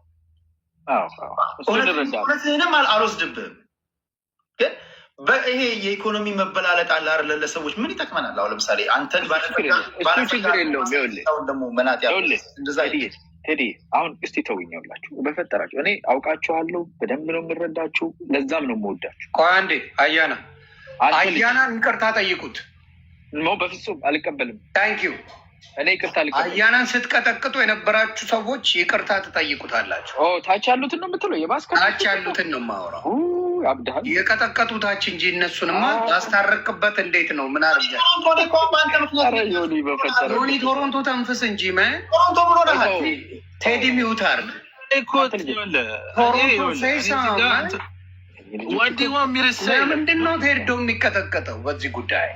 እውነትህንም አልወስድብህም። ግን ይሄ የኢኮኖሚ መበላለጥ አለ አይደለ? ለሰዎች ምን ይጠቅመናል? አሁን ለምሳሌ አንተን ደግሞ መናት ቴዲ አሁን እስቲ ተውኛላችሁ በፈጠራችሁ። እኔ አውቃችኋለሁ፣ በደንብ ነው የምረዳችሁ፣ ለዛም ነው የምወዳችሁ። ቆይ አንዴ አያናን ይቅርታ ጠይቁት። በፍጹም አልቀበልም። ታንኪዩ። እኔ ይቅርታ አልቀበልም። አያናን ስትቀጠቅጡ የነበራችሁ ሰዎች ይቅርታ ትጠይቁታላችሁ። ታች ያሉትን ነው የምትለው? ታች ያሉትን ነው የማወራው። አብድሃል የቀጠቀጡ ታች እንጂ እነሱንማ ያስታረቅበት እንዴት ነው? ምን አርገ ዮኒ ቶሮንቶ ተንፍስ እንጂ ቴዲ ሚውት አርግ ለምንድን ነው ቴዶ የሚቀጠቀጠው በዚህ ጉዳይ?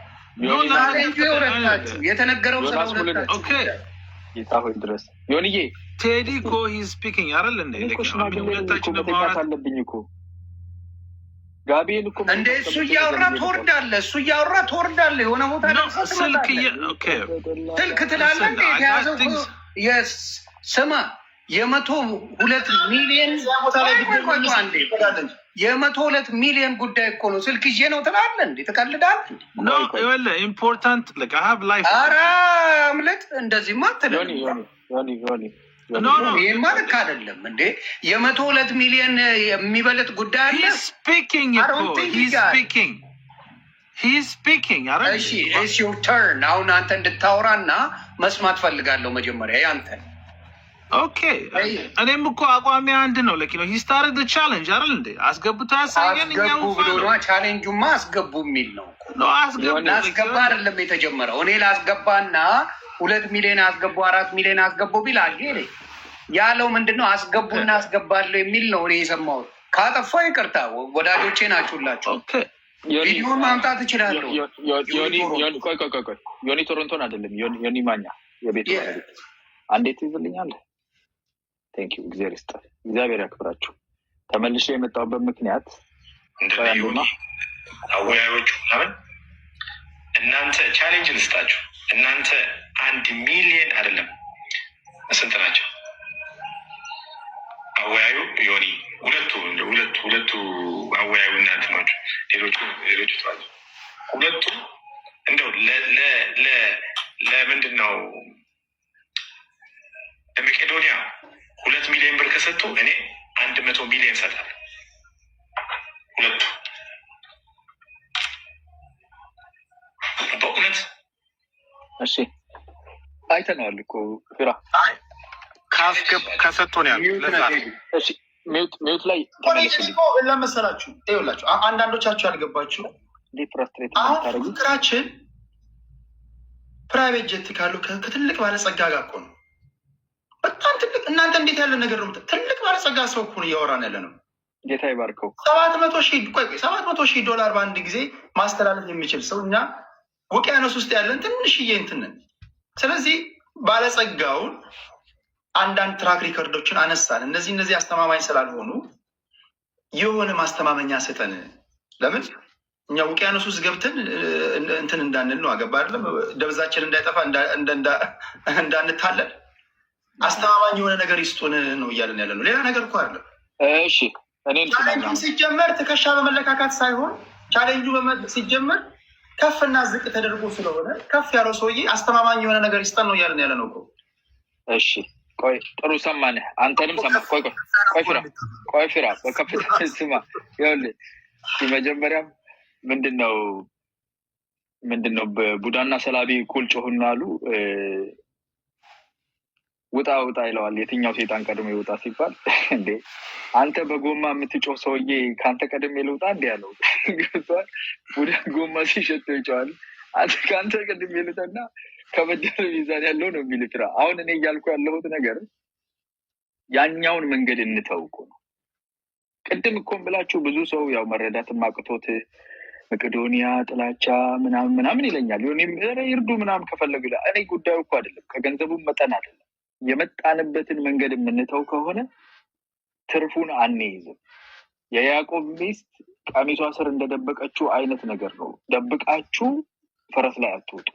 የተነገረው ሆይ ድረስ ዮኒዬ ቴዲ እኮ ሂዝ ስፒኪንግ አይደል እንዴ? መጠቃት አለብኝ እኮ ጋቢን እኮ እንደ እሱ እያወራ ትወርዳለህ። የሆነ ቦታ ስልክ ትላለህ እንዴ? የተያዘው ስማ 102 ሚሊዮን የ102 ሚሊዮን ጉዳይ እኮ ነው። ስልክ ይዤ ነው ትላለህ እንዴ? ትቀልዳለህ? ኢምፖርታንት ኧረ አምልጥ። እንደዚህማ አትልም። ይህማ ልክ አይደለም እንዴ? 102 ሚሊዮን የሚበልጥ ጉዳይ አለ። እሺ ተርን አሁን አንተ እንድታወራና መስማት ፈልጋለሁ። መጀመሪያ ያንተ ኦኬ እኔም እኮ አቋሚ አንድ ነው። ለኪ ነው ሂስታሪ ቻሌንጅ አይደል እንዴ? አስገቡት ያሳየን እኛው ብሎ ነው ቻሌንጁማ አስገቡ የሚል ነው። አስገባ አይደለም የተጀመረው። እኔ ላስገባና 2 ሚሊዮን አስገቡ 4 ሚሊዮን አስገቡ ቢል አልጌ ያለው ምንድነው? አስገቡና አስገባለሁ የሚል ነው እኔ የሰማሁት። ካጠፋ ይቅርታ፣ ወዳጆቼ ናችሁላችሁ። ቪዲዮን ማምጣት እችላለሁ። ዮኒ ቶሮንቶን አይደለም ዮኒ ማኛ የቤት አንዴት ይዝልኛለህ። ቴንኪው እግዚአብሔር ይስጥህ፣ እግዚአብሔር ያክብራችሁ። ተመልሼ የመጣሁበት ምክንያት እንደሆነ አወያዮቹ ለምን እናንተ ቻሌንጅ ልስጣችሁ። እናንተ 1 ሚሊዮን አይደለም ስንት ናቸው? አወያዩ ዮኒ ሁለቱ አወያዩ እናንተ ናቸው። ሌሎቹ ተዋል። ሁለቱ እንደው ለምንድን ነው ለመቄዶንያ 2 ሚሊዮን ብር ከሰጡ እኔ 100 ሚሊዮን ሰጣለሁ። ሁለቱ በእውነት እሺ፣ አይተነዋል እኮ ፊራ ከሰጡ ነው ያሉት። እሺ ሚውት ላይ ለመሰላችሁ ይኸውላችሁ፣ አንዳንዶቻችሁ ያልገባችሁ አሁን ፍቅራችን ፕራይቬት ጀት ካሉ ከትልቅ ባለጸጋ ጋር እኮ ነው። በጣም ትልቅ እናንተ እንዴት ያለ ነገር ነው? ትልቅ ባለጸጋ ሰው እኮ ነው እያወራን ያለ ነው። ጌታ ይባርከው። 700,000 ዶላር በአንድ ጊዜ ማስተላለፍ የሚችል ሰው እኛ ውቅያኖስ ውስጥ ያለን ትንሽዬ እንትንን። ስለዚህ ባለጸጋውን አንዳንድ ትራክ ሪከርዶችን አነሳን። እነዚህ አስተማማኝ ስላልሆኑ የሆነ ማስተማመኛ ስጠን። ለምን እኛ ውቅያኖስ ውስጥ ገብተን እንትን እንዳንል ነው። አገባ አይደለም ደብዛችን እንዳይጠፋ እንዳንታለል አስተማማኝ የሆነ ነገር ይስጡን ነው እያለን ያለ ነው። ሌላ ነገር እኮ አይደለም። እሺ ቻሌንጁ ሲጀመር ትከሻ በመለካካት ሳይሆን ቻሌንጁ ሲጀመር ከፍና ዝቅ ተደርጎ ስለሆነ ከፍ ያለው ሰውዬ አስተማማኝ የሆነ ነገር ይስጠን ነው እያለን ያለ ነው እኮ። እሺ ቆይ ጥሩ ሰማንህ፣ አንተንም ሰማ። ቆይ ፊራ በከፍታ ስማ። ይኸውልህ መጀመሪያም ምንድነው በቡዳና ሰላቢ እኩል ጮሁና አሉ። ውጣ ይለዋል። የትኛው ሴጣን ቀድሞ ይውጣ ሲባል እንዴ አንተ በጎማ የምትጮህ ሰውዬ ከአንተ ቀድሜ ልውጣ እንዲ ያለው ገብቷል። ቡዳ ጎማ ሲሸጠው ይጨዋል። አንተ ከአንተ ቀድሜ ልውጣና ከበደል ሚዛን ያለው ነው የሚል ፊራ። አሁን እኔ እያልኩ ያለሁት ነገር ያኛውን መንገድ እንተውቁ ነው። ቅድም እኮም ብላችሁ ብዙ ሰው ያው መረዳትም አቅቶት መቄዶንያ ጥላቻ ምናምን ይለኛል። ይርዱ ምናምን ከፈለጉ እኔ ጉዳዩ እኮ አይደለም፣ ከገንዘቡም መጠን አይደለም። የመጣንበትን መንገድ የምንተው ከሆነ ትርፉን አንይዝም። የያዕቆብ ሚስት ቀሚሷ ስር እንደደበቀችው አይነት ነገር ነው። ደብቃችሁ ፈረስ ላይ አትውጡ።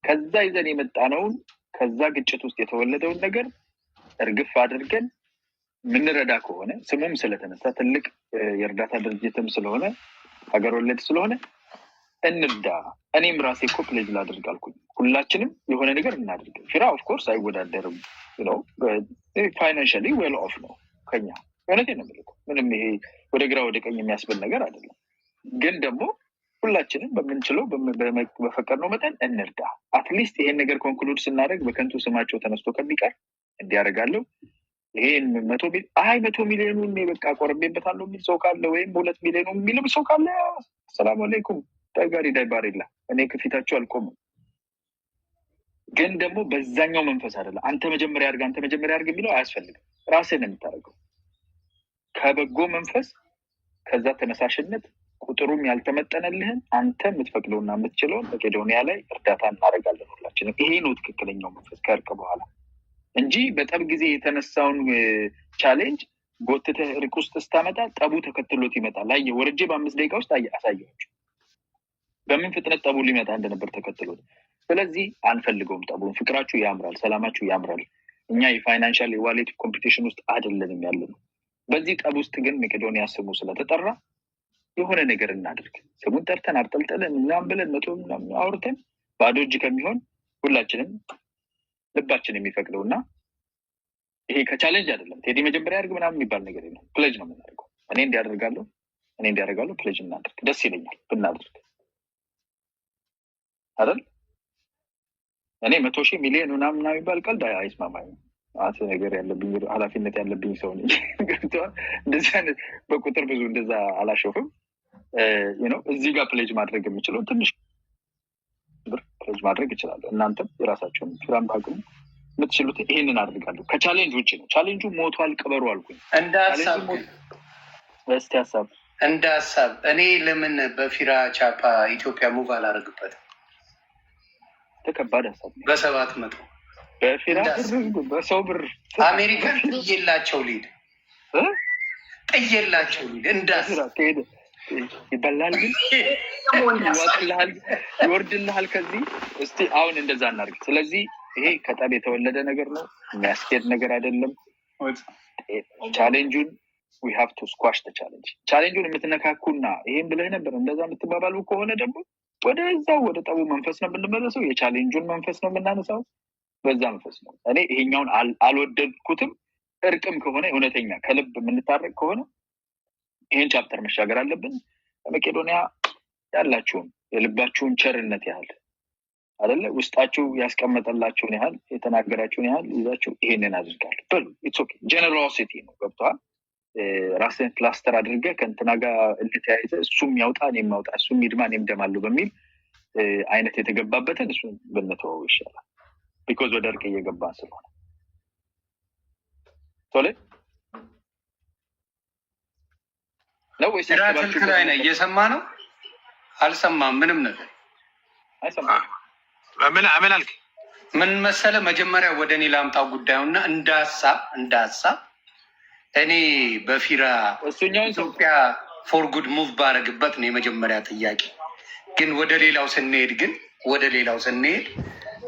ከዛ ይዘን የመጣነውን ከዛ ግጭት ውስጥ የተወለደውን ነገር እርግፍ አድርገን ምንረዳ ከሆነ ስሙም ስለተነሳ ትልቅ የእርዳታ ድርጅትም ስለሆነ ሀገር ወለድ ስለሆነ እንርዳ። እኔም ራሴ እኮ ፕሌጅ ላድርግ አልኩኝ። ሁላችንም የሆነ ነገር እናድርግ። ፊራ ኦፍኮርስ አይወዳደርም ነው፣ ፋይናንሻሊ ዌል ኦፍ ነው ከኛ። እውነቴን ነው የምልህ፣ ምንም ይሄ ወደ ግራ ወደ ቀኝ የሚያስብል ነገር አይደለም። ግን ደግሞ ሁላችንም በምንችለው በፈቀድነው መጠን እንርዳ። አትሊስት ይሄን ነገር ኮንክሉድ ስናደርግ በከንቱ ስማቸው ተነስቶ ከሚቀር እንዲያደርጋለሁ ይሄን 100 ሚሊዮኑን በቃ ቆርቤበታለሁ የሚል ሰው ካለ ወይም 2 ሚሊዮኑ የሚልም ሰው ካለ ሰላም አለይኩም ጠጋሪ ዳይባሪላ እኔ ከፊታቸው አልቆምም። ግን ደግሞ በዛኛው መንፈስ አይደለም። አንተ መጀመሪያ አድርግ የሚለው አያስፈልግም። ራስህን የምታደርገው ከበጎ መንፈስ ከዛ ተነሳሽነት ቁጥሩም ያልተመጠነልህን አንተ የምትፈቅደውና የምትችለውን መቄዶንያ ላይ እርዳታ እናደርጋለን ሁላችንም። ይሄ ነው ትክክለኛው መንፈስ ከእርቅ በኋላ እንጂ በጠብ ጊዜ የተነሳውን ቻሌንጅ ጎትተህ እርቅ ውስጥ ስታመጣ ጠቡ ተከትሎት ይመጣል። አየህ ወርጄ በ5 ደቂቃ ውስጥ አሳየኋቸው በምን ፍጥነት ጠቡ ሊመጣ እንደነበር ተከትሎት። ስለዚህ አንፈልገውም ጠቡን። ፍቅራችሁ ያምራል፣ ሰላማችሁ ያምራል። እኛ የፋይናንሻል የዋሌት ኮምፒቲሽን ውስጥ አይደለንም ያለ ነው። በዚህ ጠብ ውስጥ ግን መቄዶንያ ስሙ ስለተጠራ የሆነ ነገር እናድርግ። ስሙን ጠርተን አርጠልጥለን ምናምን ብለን ምናምን አውርተን ባዶ እጅ ከሚሆን ሁላችንም ልባችን የሚፈቅደው እና ይሄ ከቻሌንጅ አይደለም። ቴዲ መጀመሪያ ያድርግ ምናምን የሚባል ነገር የለም። ፕሌጅ ነው የምናደርገው። እኔ እንዲያደርጋለሁ ፕሌጅ እናድርግ። ደስ ይለኛል ብናድርግ አይደል? እኔ 100,000 ሚሊዮን ምናምን የሚባል ቀልድ አይስማማኝም። አት ነገር ያለብኝ ኃላፊነት ያለብኝ ሰው ነኝ። ገብቶሃል? እንደዚህ አይነት በቁጥር ብዙ እንደዛ አላሾፍም። እዚህ ጋር ፕሌጅ ማድረግ የምችለው ትንሽ ብር ፕሌጅ ማድረግ ይችላለሁ። እናንተም የራሳቸውን ፊራም ባግም የምትችሉት ይሄንን አድርጋለሁ። ከቻሌንጅ ውጭ ነው። ቻሌንጁ ሞቷል ቅበሩ አልኩኝ። እንደ ሀሳብ እኔ ለምን በፊራ ቻፓ ኢትዮጵያ ሙቭ አላደርግበትም? ተከባድ ሀሳብ ነው። በ700 በፊራ ብር በሰው ብር አሜሪካን ጥዬላቸው ሊድ እንዳስብ ይበላል ግን ይወርድልሃል ከዚህ። እስቲ አሁን እንደዛ እናድርግ። ስለዚህ ይሄ ከጠብ የተወለደ ነገር ነው፣ የሚያስኬድ ነገር አይደለም። ቻሌንጁን we have to squash the challenge። ቻሌንጁን የምትነካኩና ይሄን ብለህ ነበር እንደዛ የምትባባሉ ከሆነ ደግሞ ወደዛው ወደ ጠቡ መንፈስ ነው የምንመለሰው። የቻሌንጁን መንፈስ ነው የምናነሳው፣ በዛ መንፈስ ነው። እኔ ይሄኛውን አልወደድኩትም። እርቅም ከሆነ እውነተኛ ከልብ የምንታረቅ ከሆነ ይሄን ቻፕተር መሻገር አለብን። በመቄዶንያ ያላችሁን የልባችሁን ቸርነት ያህል አይደለ ውስጣችሁ ያስቀመጠላችሁን ያህል የተናገራችሁን ያህል ይዛችሁ ይሄንን አድርጋለሁ በሉ። ኢትስ ኦኬ ጀነራሲቲ ነው። ገብቶሃል? ራስን ፕላስተር አድርገህ ከእንትና ጋር እንድትያይዘ እሱም ያውጣ እኔም ያውጣ እሱም ይድማ እኔም ደማለሁ በሚል አይነት የተገባበትን እሱን ብንተወው ይሻላል። ቢኮዝ ወደ እርቅ እየገባን ስለሆነ ቶሎ ነው ወይስ ላይ ነው? እየሰማ ነው? አልሰማም። ምንም ነገር አይሰማም። ምን አልክ? ምን መሰለህ፣ መጀመሪያ ወደ እኔ ላምጣው ጉዳዩና እንደ ሀሳብ እኔ በፊራ ኢትዮጵያ ፎር ጉድ ሙቭ ባረግበት ነው የመጀመሪያ ጥያቄ። ግን ወደ ሌላው ስንሄድ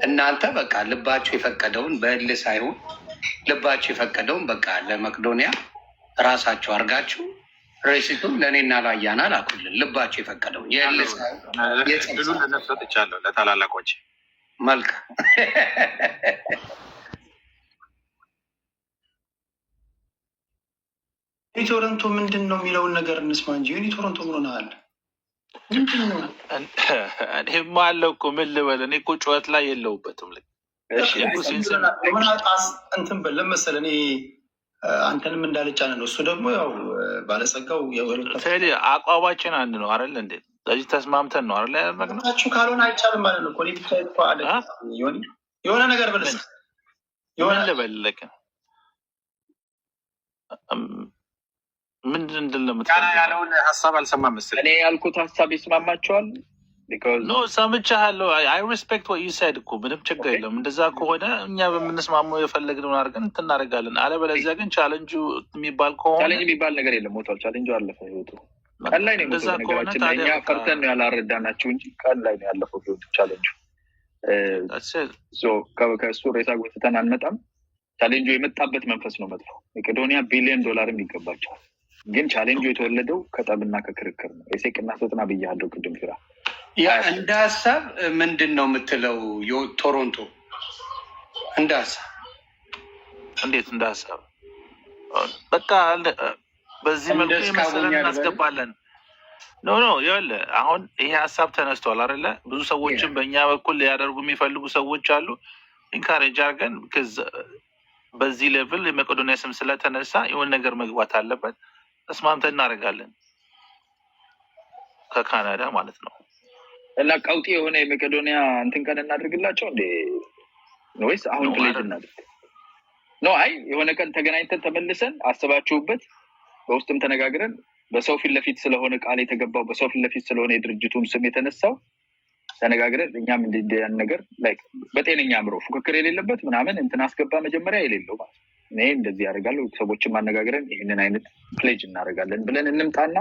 እናንተ በቃ ልባችሁ የፈቀደውን በእል ሳይሆን ልባችሁ የፈቀደውን በቃ ለመቄዶንያ ራሳችሁ አርጋችሁ ሬሲቱን ለእኔና ላያና ላኩልን። ልባችሁ የፈቀደውን የእል ሳይሆን ለነሰጥቻለሁ ለታላላቆች መልካም ቶሮንቶ ምንድን ነው የሚለውን ነገር እንስማ እንጂ ቶሮንቶ ምን ሆነሃል? እኔማ አለው እኮ ምን ልበል? እኔ እኮ ጩኸት ላይ የለውበትም። እንትን በል መሰለህ እኔ አንተንም እንዳልጫነ ነው። እሱ ደግሞ ያው ባለጸጋው አቋማችን አንድ ነው አይደል እንዴ? ስለዚህ ተስማምተን ነው አይደል ያደረግነው። ካልሆነ አይቻልም ማለት ነው። የሆነ ነገር በልስ የሆነ ልበልልህ ምንድን ያለውን ሀሳብ አልሰማም መሰለኝ። እኔ ያልኩት ሀሳብ ይስማማቸዋል። ኖ ሰምቻለሁ። አይ ሪስፔክት ወት ዩ ሳይድ እኮ ምንም ችግር የለም። እንደዛ ከሆነ እኛ በምንስማማው የፈለግነውን አድርገን እናደርጋለን። አለበለዚያ ግን ቻለንጁ የሚባል ከሆነ ቻሌንጅ የሚባል ነገር የለም። ሞቷል። ቻሌንጁ አለፈ። ህይወቱ ቀን ላይ ነው የሞተው። ነገራችን ላይ እኛ ፈርተን ነው ያላረዳናቸው እንጂ ቀን ላይ ነው ያለፈው ህይወቱ ቻሌንጁ። ከእሱ ሬሳ ጎትተን አንመጣም። ቻሌንጁ የመጣበት መንፈስ ነው መጥፎ። መቄዶንያ $1 ቢሊዮን ይገባቸዋል። ግን ቻሌንጁ የተወለደው ከጠብና ከክርክር ነው። የሴቅና ሶጥና ብያለሁ ቅድም ፊራ። ያ እንደ ሀሳብ ምንድን ነው የምትለው? ቶሮንቶ እንደ ሀሳብ እንዴት እንደ ሀሳብ በቃ በዚህ መልኩ የመሰለን እናስገባለን። ኖ ይኸውልህ አሁን ይሄ ሀሳብ ተነስቷል አይደለ? ብዙ ሰዎችም በእኛ በኩል ሊያደርጉ የሚፈልጉ ሰዎች አሉ። ኢንካሬጅ አድርገን በዚህ ሌቭል የመቄዶንያ ስም ስለተነሳ የሆነ ነገር መግባት አለበት። ተስማምተን እናደርጋለን ከካናዳ ማለት ነው። እና ቀውጢ የሆነ የመቄዶንያ እንትን ቀን እናድርግላቸው እንዴ ወይስ አሁን ፕሌጅ እናድርግ? ኖ አይ የሆነ ቀን ተገናኝተን ተመልሰን አስባችሁበት በውስጥም ተነጋግረን በሰው ፊት ለፊት ስለሆነ ቃል የተገባው በሰው ፊት ለፊት ስለሆነ የድርጅቱም ስም የተነሳው ተነጋግረን እኛም እንዲያን ነገር ላይክ በጤነኛ አምሮ ፉክክር የሌለበት ምናምን እንትን አስገባ መጀመሪያ የሌለው ማለት እኔ እንደዚህ ያደርጋለሁ ሰዎችን ማነጋግረን ይህንን አይነት ፕሌጅ እናደርጋለን ብለን እንምጣና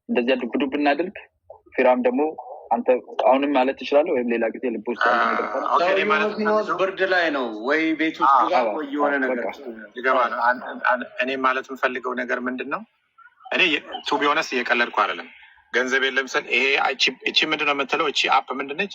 እንደዚህ አድርጉ ብናደርግ ፊራም ደግሞ አንተ አሁንም ማለት ትችላለህ ወይም ሌላ ጊዜ ልብ ውስጥ ያለ ነገር ካለ ብርድ ላይ ነው ወይ ቤት ውስጥ ጋር ወይ የሆነ ነገር ይገባ ነው። እኔ ማለት የምፈልገው ነገር ምንድን ነው? እኔ ቱ ቢ ኦነስት እየቀለድኩ አይደለም። ገንዘብ የለም ስል ይሄ እቺ ምንድን ነው የምትለው? እቺ አፕ ምንድን ነች?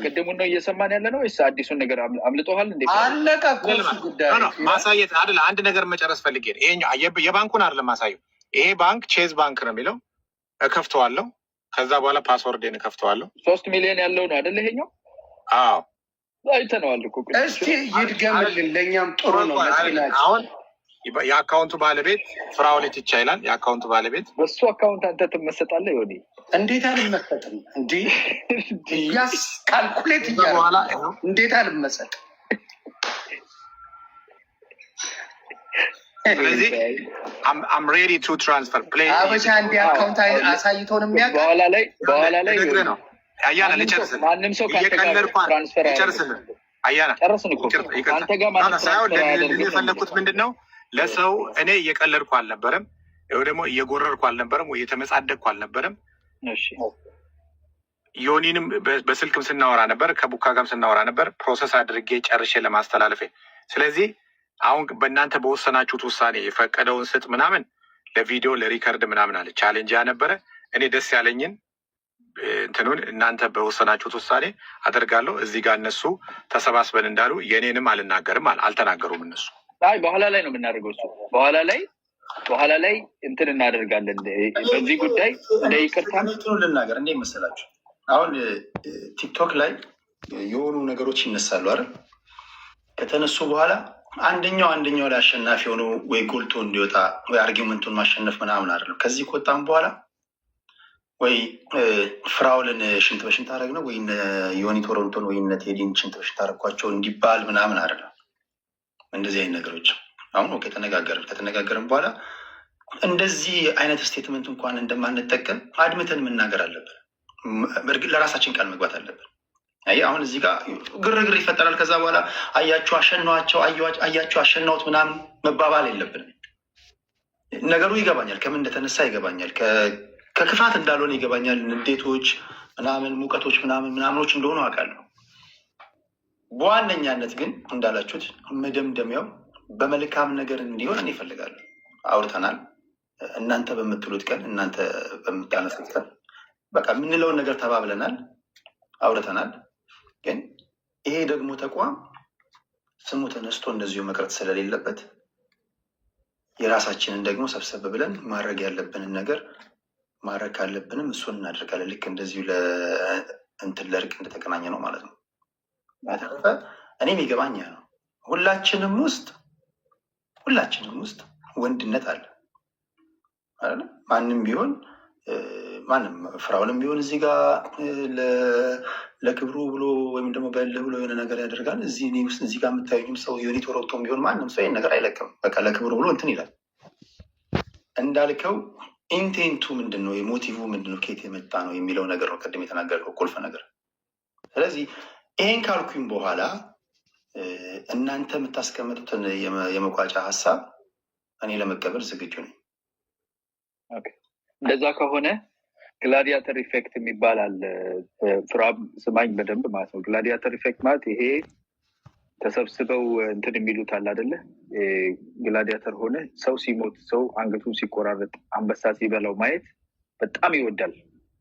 ቅድሙን ነው እየሰማን ያለ ነው ወይስ አዲሱን ነገር አምልጦሃል እንዴ? አለቀ እኮ እሱ ጉዳይ ማሳየት አይደለ። አንድ ነገር መጨረስ ፈልጌ ነው። ይሄኛው የባንኩን አይደለም ማሳየው። ይሄ ባንክ ቼዝ ባንክ ነው የሚለው እከፍተዋለሁ። ከዛ በኋላ ፓስወርዴን እከፍተዋለሁ። 3 ሚሊዮን ያለው ነው አይደል ይሄኛው? አዎ አይተነዋል እኮ እስቲ ይድገምልን፣ ለእኛም ጥሩ ነው። አሁን የአካውንቱ ባለቤት ፍራኦል ኢቲቻ ይላል። የአካውንቱ ባለቤት በሱ አካውንት አንተ ትመሰጣለህ። ይሆን እንዴት አልመሰጥም? እንዲህ እያስ ካልኩሌት እያለ እንዴት አልመሰጥ? ስለዚህ አም ሬዲ ቱ ትራንስፈር ፕሌይ አበሻ እንዲ አካውንት አሳይቶን የሚያውቅ በኋላ ላይ ነው። አያና ልጨርስልህ፣ ማንም ሰው ትራንስፈር ልጨርስልህ። አያና ጨረስን እኮ አንተ ጋር ማለት ሳይሆን የፈለኩት ምንድን ነው፣ ለሰው እኔ እየቀለድኩ አልነበረም፣ ወይ ደግሞ እየጎረርኩ አልነበረም፣ ወይ የተመጻደቅኩ አልነበረም። ዮኒንም በስልክም ስናወራ ነበር፣ ከቡካ ጋርም ስናወራ ነበር፣ ፕሮሰስ አድርጌ ጨርሼ ለማስተላለፌ። ስለዚህ አሁን በእናንተ በወሰናችሁት ውሳኔ የፈቀደውን ስጥ ምናምን ለቪዲዮ ለሪከርድ ምናምን አለ ቻሌንጅ ያነበረ እኔ ደስ ያለኝን እንትኑን እናንተ በወሰናችሁት ውሳኔ አደርጋለሁ። እዚህ ጋር እነሱ ተሰባስበን እንዳሉ የኔንም አልናገርም አልተናገሩም እነሱ። አይ በኋላ ላይ ነው የምናደርገው እሱ በኋላ ላይ እንትን እናደርጋለን። በዚህ ጉዳይ እንደ ይቅርታ ልናገር እንዴ መሰላችሁ፣ አሁን ቲክቶክ ላይ የሆኑ ነገሮች ይነሳሉ አይደል? ከተነሱ በኋላ አንደኛው ላይ አሸናፊ ሆኖ ወይ ጎልቶ እንዲወጣ ወይ አርጊመንቱን ማሸነፍ ምናምን አይደለም። ከዚህ ከወጣም በኋላ ወይ ፍራኦልን ሽንት በሽንት አደረግ ነው ወይ ዮኒ ቶሮንቶን ወይ ቴዲን ሽንት በሽንት አደረግኳቸው እንዲባል ምናምን አይደለም። እንደዚህ አይነት ነገሮች አሁን ከተነጋገርን በኋላ እንደዚህ አይነት ስቴትመንት እንኳን እንደማንጠቀም አድምተን መናገር አለብን። በእርግጥ ለራሳችን ቃል መግባት አለብን። አሁን እዚህ ጋር ግርግር ይፈጠራል። ከዛ በኋላ አያችሁ አሸናቸው፣ አያችሁ አሸናውት ምናምን መባባል የለብንም። ነገሩ ይገባኛል፣ ከምን እንደተነሳ ይገባኛል፣ ከክፋት እንዳልሆነ ይገባኛል። ንዴቶች ምናምን ሙቀቶች ምናምኖች እንደሆኑ አውቃለሁ። በዋነኛነት ግን እንዳላችሁት መደምደሚያው በመልካም ነገር እንዲሆን እኔ እፈልጋለሁ። አውርተናል። እናንተ በምትሉት ቀን፣ እናንተ በምታነሱት ቀን በቃ የምንለውን ነገር ተባብለናል፣ አውርተናል። ግን ይሄ ደግሞ ተቋም ስሙ ተነስቶ እንደዚሁ መቅረት ስለሌለበት የራሳችንን ደግሞ ሰብሰብ ብለን ማድረግ ያለብንን ነገር ማድረግ ካለብንም እሱን እናደርጋለን። ልክ እንደዚሁ ለእርቅ እንደተገናኘ ነው ማለት ነው። በተረፈ እኔም ይገባኛ ነው። ሁላችንም ውስጥ ወንድነት አለ። ማንም ቢሆን ማንም ፍራኦልም ቢሆን እዚህ ጋር ለክብሩ ብሎ ወይም ደግሞ በልህ ብሎ የሆነ ነገር ያደርጋል። እዚህ ጋር የምታዩኝም ሰው ዮኒ ቶሮንቶም ቢሆን ማንም ሰው ይህን ነገር አይለቅም። በቃ ለክብሩ ብሎ እንትን ይላል። እንዳልከው ኢንቴንቱ ምንድን ነው? የሞቲቭ ምንድን ነው? ከየት የመጣ ነው የሚለው ነገር ነው ቅድም የተናገርከው ቁልፍ ነገር። ስለዚህ ይሄን ካልኩኝ በኋላ እናንተ የምታስቀምጡትን የመቋጫ ሀሳብ እኔ ለመቀበል ዝግጁ ነኝ። እንደዛ ከሆነ ግላዲያተር ኢፌክት የሚባል አለ። ፍራም ስማኝ በደንብ ማለት ነው። ግላዲያተር ኢፌክት ማለት ይሄ ተሰብስበው እንትን የሚሉት አለ አይደለ? ግላዲያተር ሆነ ሰው ሲሞት፣ ሰው አንገቱን ሲቆራረጥ፣ አንበሳ ሲበላው ማየት በጣም ይወዳል።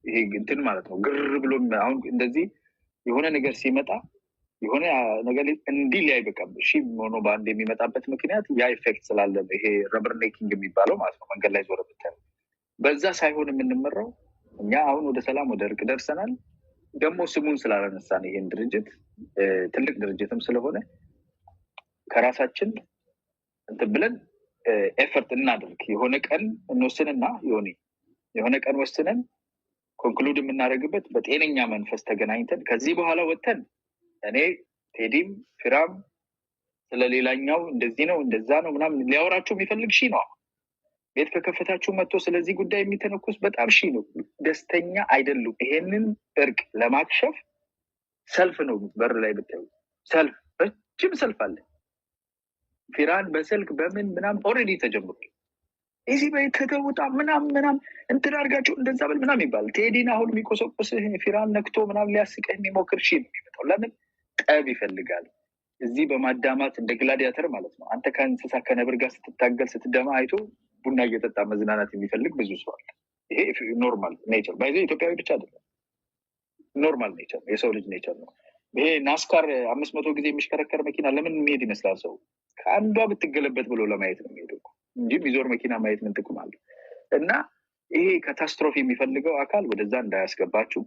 ይሄ እንትን ማለት ነው። ግር ብሎ አሁን እንደዚህ የሆነ ነገር ሲመጣ የሆነ ነገር እንዲህ ሊያይ በቃ ሆኖ በአንድ የሚመጣበት ምክንያት ያ ኢፌክት ስላለ ይሄ ረበር ኔኪንግ የሚባለው ማለት ነው። መንገድ ላይ ዞረ ብታይ በዛ ሳይሆን የምንመራው እኛ አሁን ወደ ሰላም ወደ እርቅ ደርሰናል። ደግሞ ስሙን ስላላነሳን ይሄን ድርጅት ትልቅ ድርጅትም ስለሆነ ከራሳችን እንትን ብለን ኤፈርት እናደርግ። የሆነ ቀን እንወስንና የሆነ ቀን ወስነን ኮንክሉድ የምናደርግበት በጤነኛ መንፈስ ተገናኝተን ከዚህ በኋላ ወጥተን እኔ ቴዲም ፊራም ስለሌላኛው እንደዚህ ነው እንደዛ ነው ምናምን ሊያወራቸው የሚፈልግ ነው። ቤት ከከፈታችሁ መጥቶ ስለዚህ ጉዳይ የሚተነኩስ በጣም ነው። ደስተኛ አይደሉም። ይሄንን እርቅ ለማክሸፍ ሰልፍ ነው። በር ላይ ብታዩ ሰልፍ፣ ረጅም ሰልፍ አለ። ፊራን በስልክ በምን ምናምን ኦልሬዲ ተጀምሯል። እዚህ ቤት ተገውጣ ምናምን እንትን አድርጋችሁ እንደዛ በል ምናምን ይባል። ቴዲን አሁን የሚቆሰቁስህ ፊራን ነክቶ ምናምን ሊያስቀህ የሚሞክር ነው የሚመጣው። ለምን ጠብ ይፈልጋል። እዚህ በማዳማት እንደ ግላዲያተር ማለት ነው። አንተ ከእንስሳ ከነብር ጋር ስትታገል ስትደማ አይቶ ቡና እየጠጣ መዝናናት የሚፈልግ ብዙ ሰው አለ። ይሄ ኖርማል ኔቸር ባይዘ ኢትዮጵያዊ ብቻ አይደለም፣ ኖርማል ኔቸር የሰው ልጅ ኔቸር ነው። ይሄ ናስካር 500 ጊዜ የሚሽከረከር መኪና ለምን የሚሄድ ይመስላል? ሰው ከአንዷ ብትገለበት ብሎ ለማየት ነው የሚሄደው እንጂ የሚዞር መኪና ማየት ምን ጥቅም አለው? እና ይሄ ካታስትሮፊ የሚፈልገው አካል ወደዛ እንዳያስገባችሁ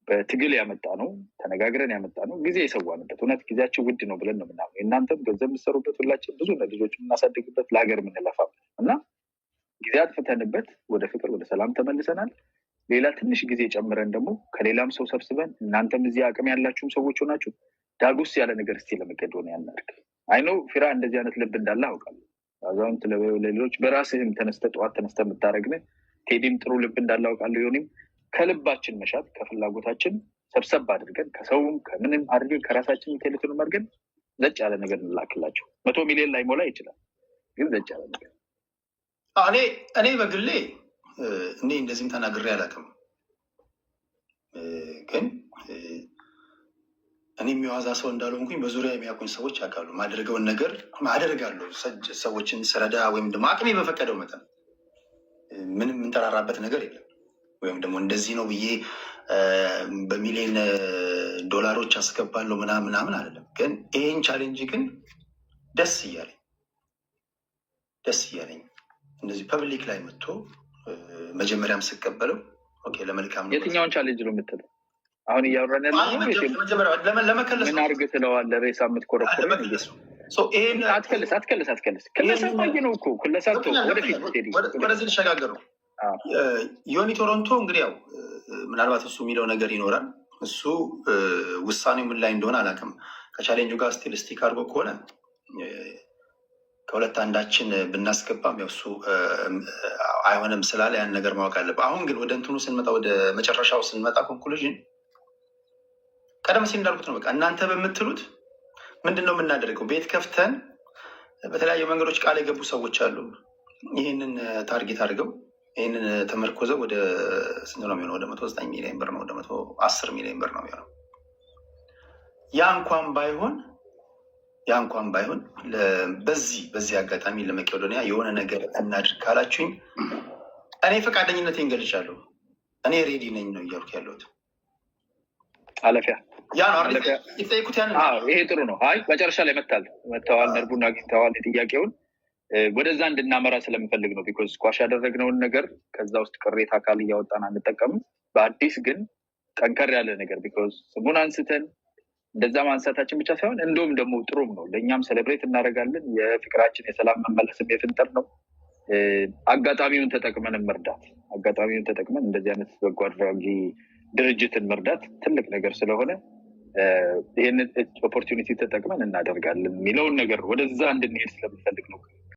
በትግል ያመጣ ነው፣ ተነጋግረን ያመጣ ነው፣ ጊዜ የሰዋንበት። እውነት ጊዜያችን ውድ ነው ብለን ነው የምናምነው። እናንተም ገንዘብ የምትሰሩበት፣ ሁላችን ብዙ ልጆች የምናሳድግበት፣ ለሀገር የምንለፋበት እና ጊዜ አጥፍተንበት ወደ ፍቅር ወደ ሰላም ተመልሰናል። ሌላ ትንሽ ጊዜ ጨምረን ደግሞ ከሌላም ሰው ሰብስበን እናንተም እዚህ አቅም ያላችሁም ሰዎች ሆናችሁ ዳጉስ ያለ ነገር እስቲ ለመቄዶንያ እናድርግ። አይኖ ፊራ እንደዚህ አይነት ልብ እንዳለ አውቃለሁ። አዛውንት ለሌሎች በራስህም ተነስተህ ጠዋት ተነስተህ የምታደርግን ቴዲም ጥሩ ልብ እንዳለ አውቃለሁ። ዮኒም ከልባችን መሻት ከፍላጎታችን ሰብሰብ አድርገን ከሰውም ከምንም አድርገን ከራሳችን ቴሌቶንም አድርገን ዘጭ ያለ ነገር እንላክላቸው። 100 ሚሊዮን ላይ ሞላ ይችላል፣ ግን ዘጭ ያለ ነገር እኔ በግሌ እኔ እንደዚህም ተናግሬ አላውቅም። ግን እኔ የሚዋዛ ሰው እንዳልሆንኩኝ በዙሪያ የሚያውቁኝ ሰዎች ያውቃሉ። ማደርገውን ነገር አደርጋለሁ። ሰዎችን ስረዳ ወይም ደግሞ አቅሜ በፈቀደው መጠን ምንም የምንጠራራበት ነገር የለም። ወይም ደግሞ እንደዚህ ነው ብዬ በሚሊዮን ዶላሮች አስገባለሁ ምናምን አይደለም። ግን ይሄን ቻሌንጅ ግን ደስ እያለኝ እንደዚህ ፐብሊክ ላይ መጥቶ መጀመሪያም ስቀበለው ለመልካም ነው። የትኛውን ቻሌንጅ ነው የምትለው? አሁን እያወራን ለመከለስ ምን አድርግ ትለዋለህ? ሬሳ የምትኮረኮር አትከልስ። ክለሳ ነው እኮ ክለሳ ወደዚህ ልሸጋገር ነው። ዮኒ ቶሮንቶ እንግዲህ ያው ምናልባት እሱ የሚለው ነገር ይኖራል። እሱ ውሳኔው ምን ላይ እንደሆነ አላውቅም። ከቻሌንጁ ጋር ስቲክ አድርጎ ከሆነ ከሁለት አንዳችን ብናስገባም ያው እሱ አይሆንም ስላለ ያን ነገር ማወቅ አለብህ። አሁን ግን ወደ እንትኑ ስንመጣ፣ ወደ መጨረሻው ስንመጣ ኮንክሉዥን ቀደም ሲል እንዳልኩት ነው። በቃ እናንተ በምትሉት ምንድን ነው የምናደርገው? ቤት ከፍተን በተለያዩ መንገዶች ቃል የገቡ ሰዎች አሉ። ይህንን ታርጌት አድርገው ይህንን ተመርኮዘው ወደ ስንት ነው የሚሆነው? ወደ 109 ሚሊዮን ብር ነው፣ ወደ 110 ሚሊዮን ብር ነው የሚሆነው። ያ እንኳን ባይሆን በዚህ አጋጣሚ ለመቄዶንያ የሆነ ነገር እናድርግ ካላችሁኝ እኔ ፈቃደኝነቴን ገልጫለሁ። እኔ ሬዲ ነኝ ነው እያልኩ ያለሁት። አለፊያ ያ ነው የጠየቁት። ያን ይሄ ጥሩ ነው። አይ መጨረሻ ላይ መጥተዋል፣ ነርቡን አግኝተዋል። ጥያቄውን ወደዛ እንድናመራ ስለምፈልግ ነው። ቢኮዝ ስኳሽ ያደረግነውን ነገር ከዛ ውስጥ ቅሬታ አካል እያወጣን አንጠቀምም። በአዲስ ግን ጠንከር ያለ ነገር ቢኮዝ ስሙን አንስተን እንደዛ ማንሳታችን ብቻ ሳይሆን እንደውም ደግሞ ጥሩም ነው። ለእኛም ሴሌብሬት እናደርጋለን። የፍቅራችን የሰላም መመለስም የፍንጠር ነው። አጋጣሚውን ተጠቅመን እንደዚህ አይነት በጎ አድራጊ ድርጅትን መርዳት ትልቅ ነገር ስለሆነ ይህንን ኦፖርቹኒቲ ተጠቅመን እናደርጋለን የሚለውን ነገር ወደዛ እንድንሄድ ስለምፈልግ ነው።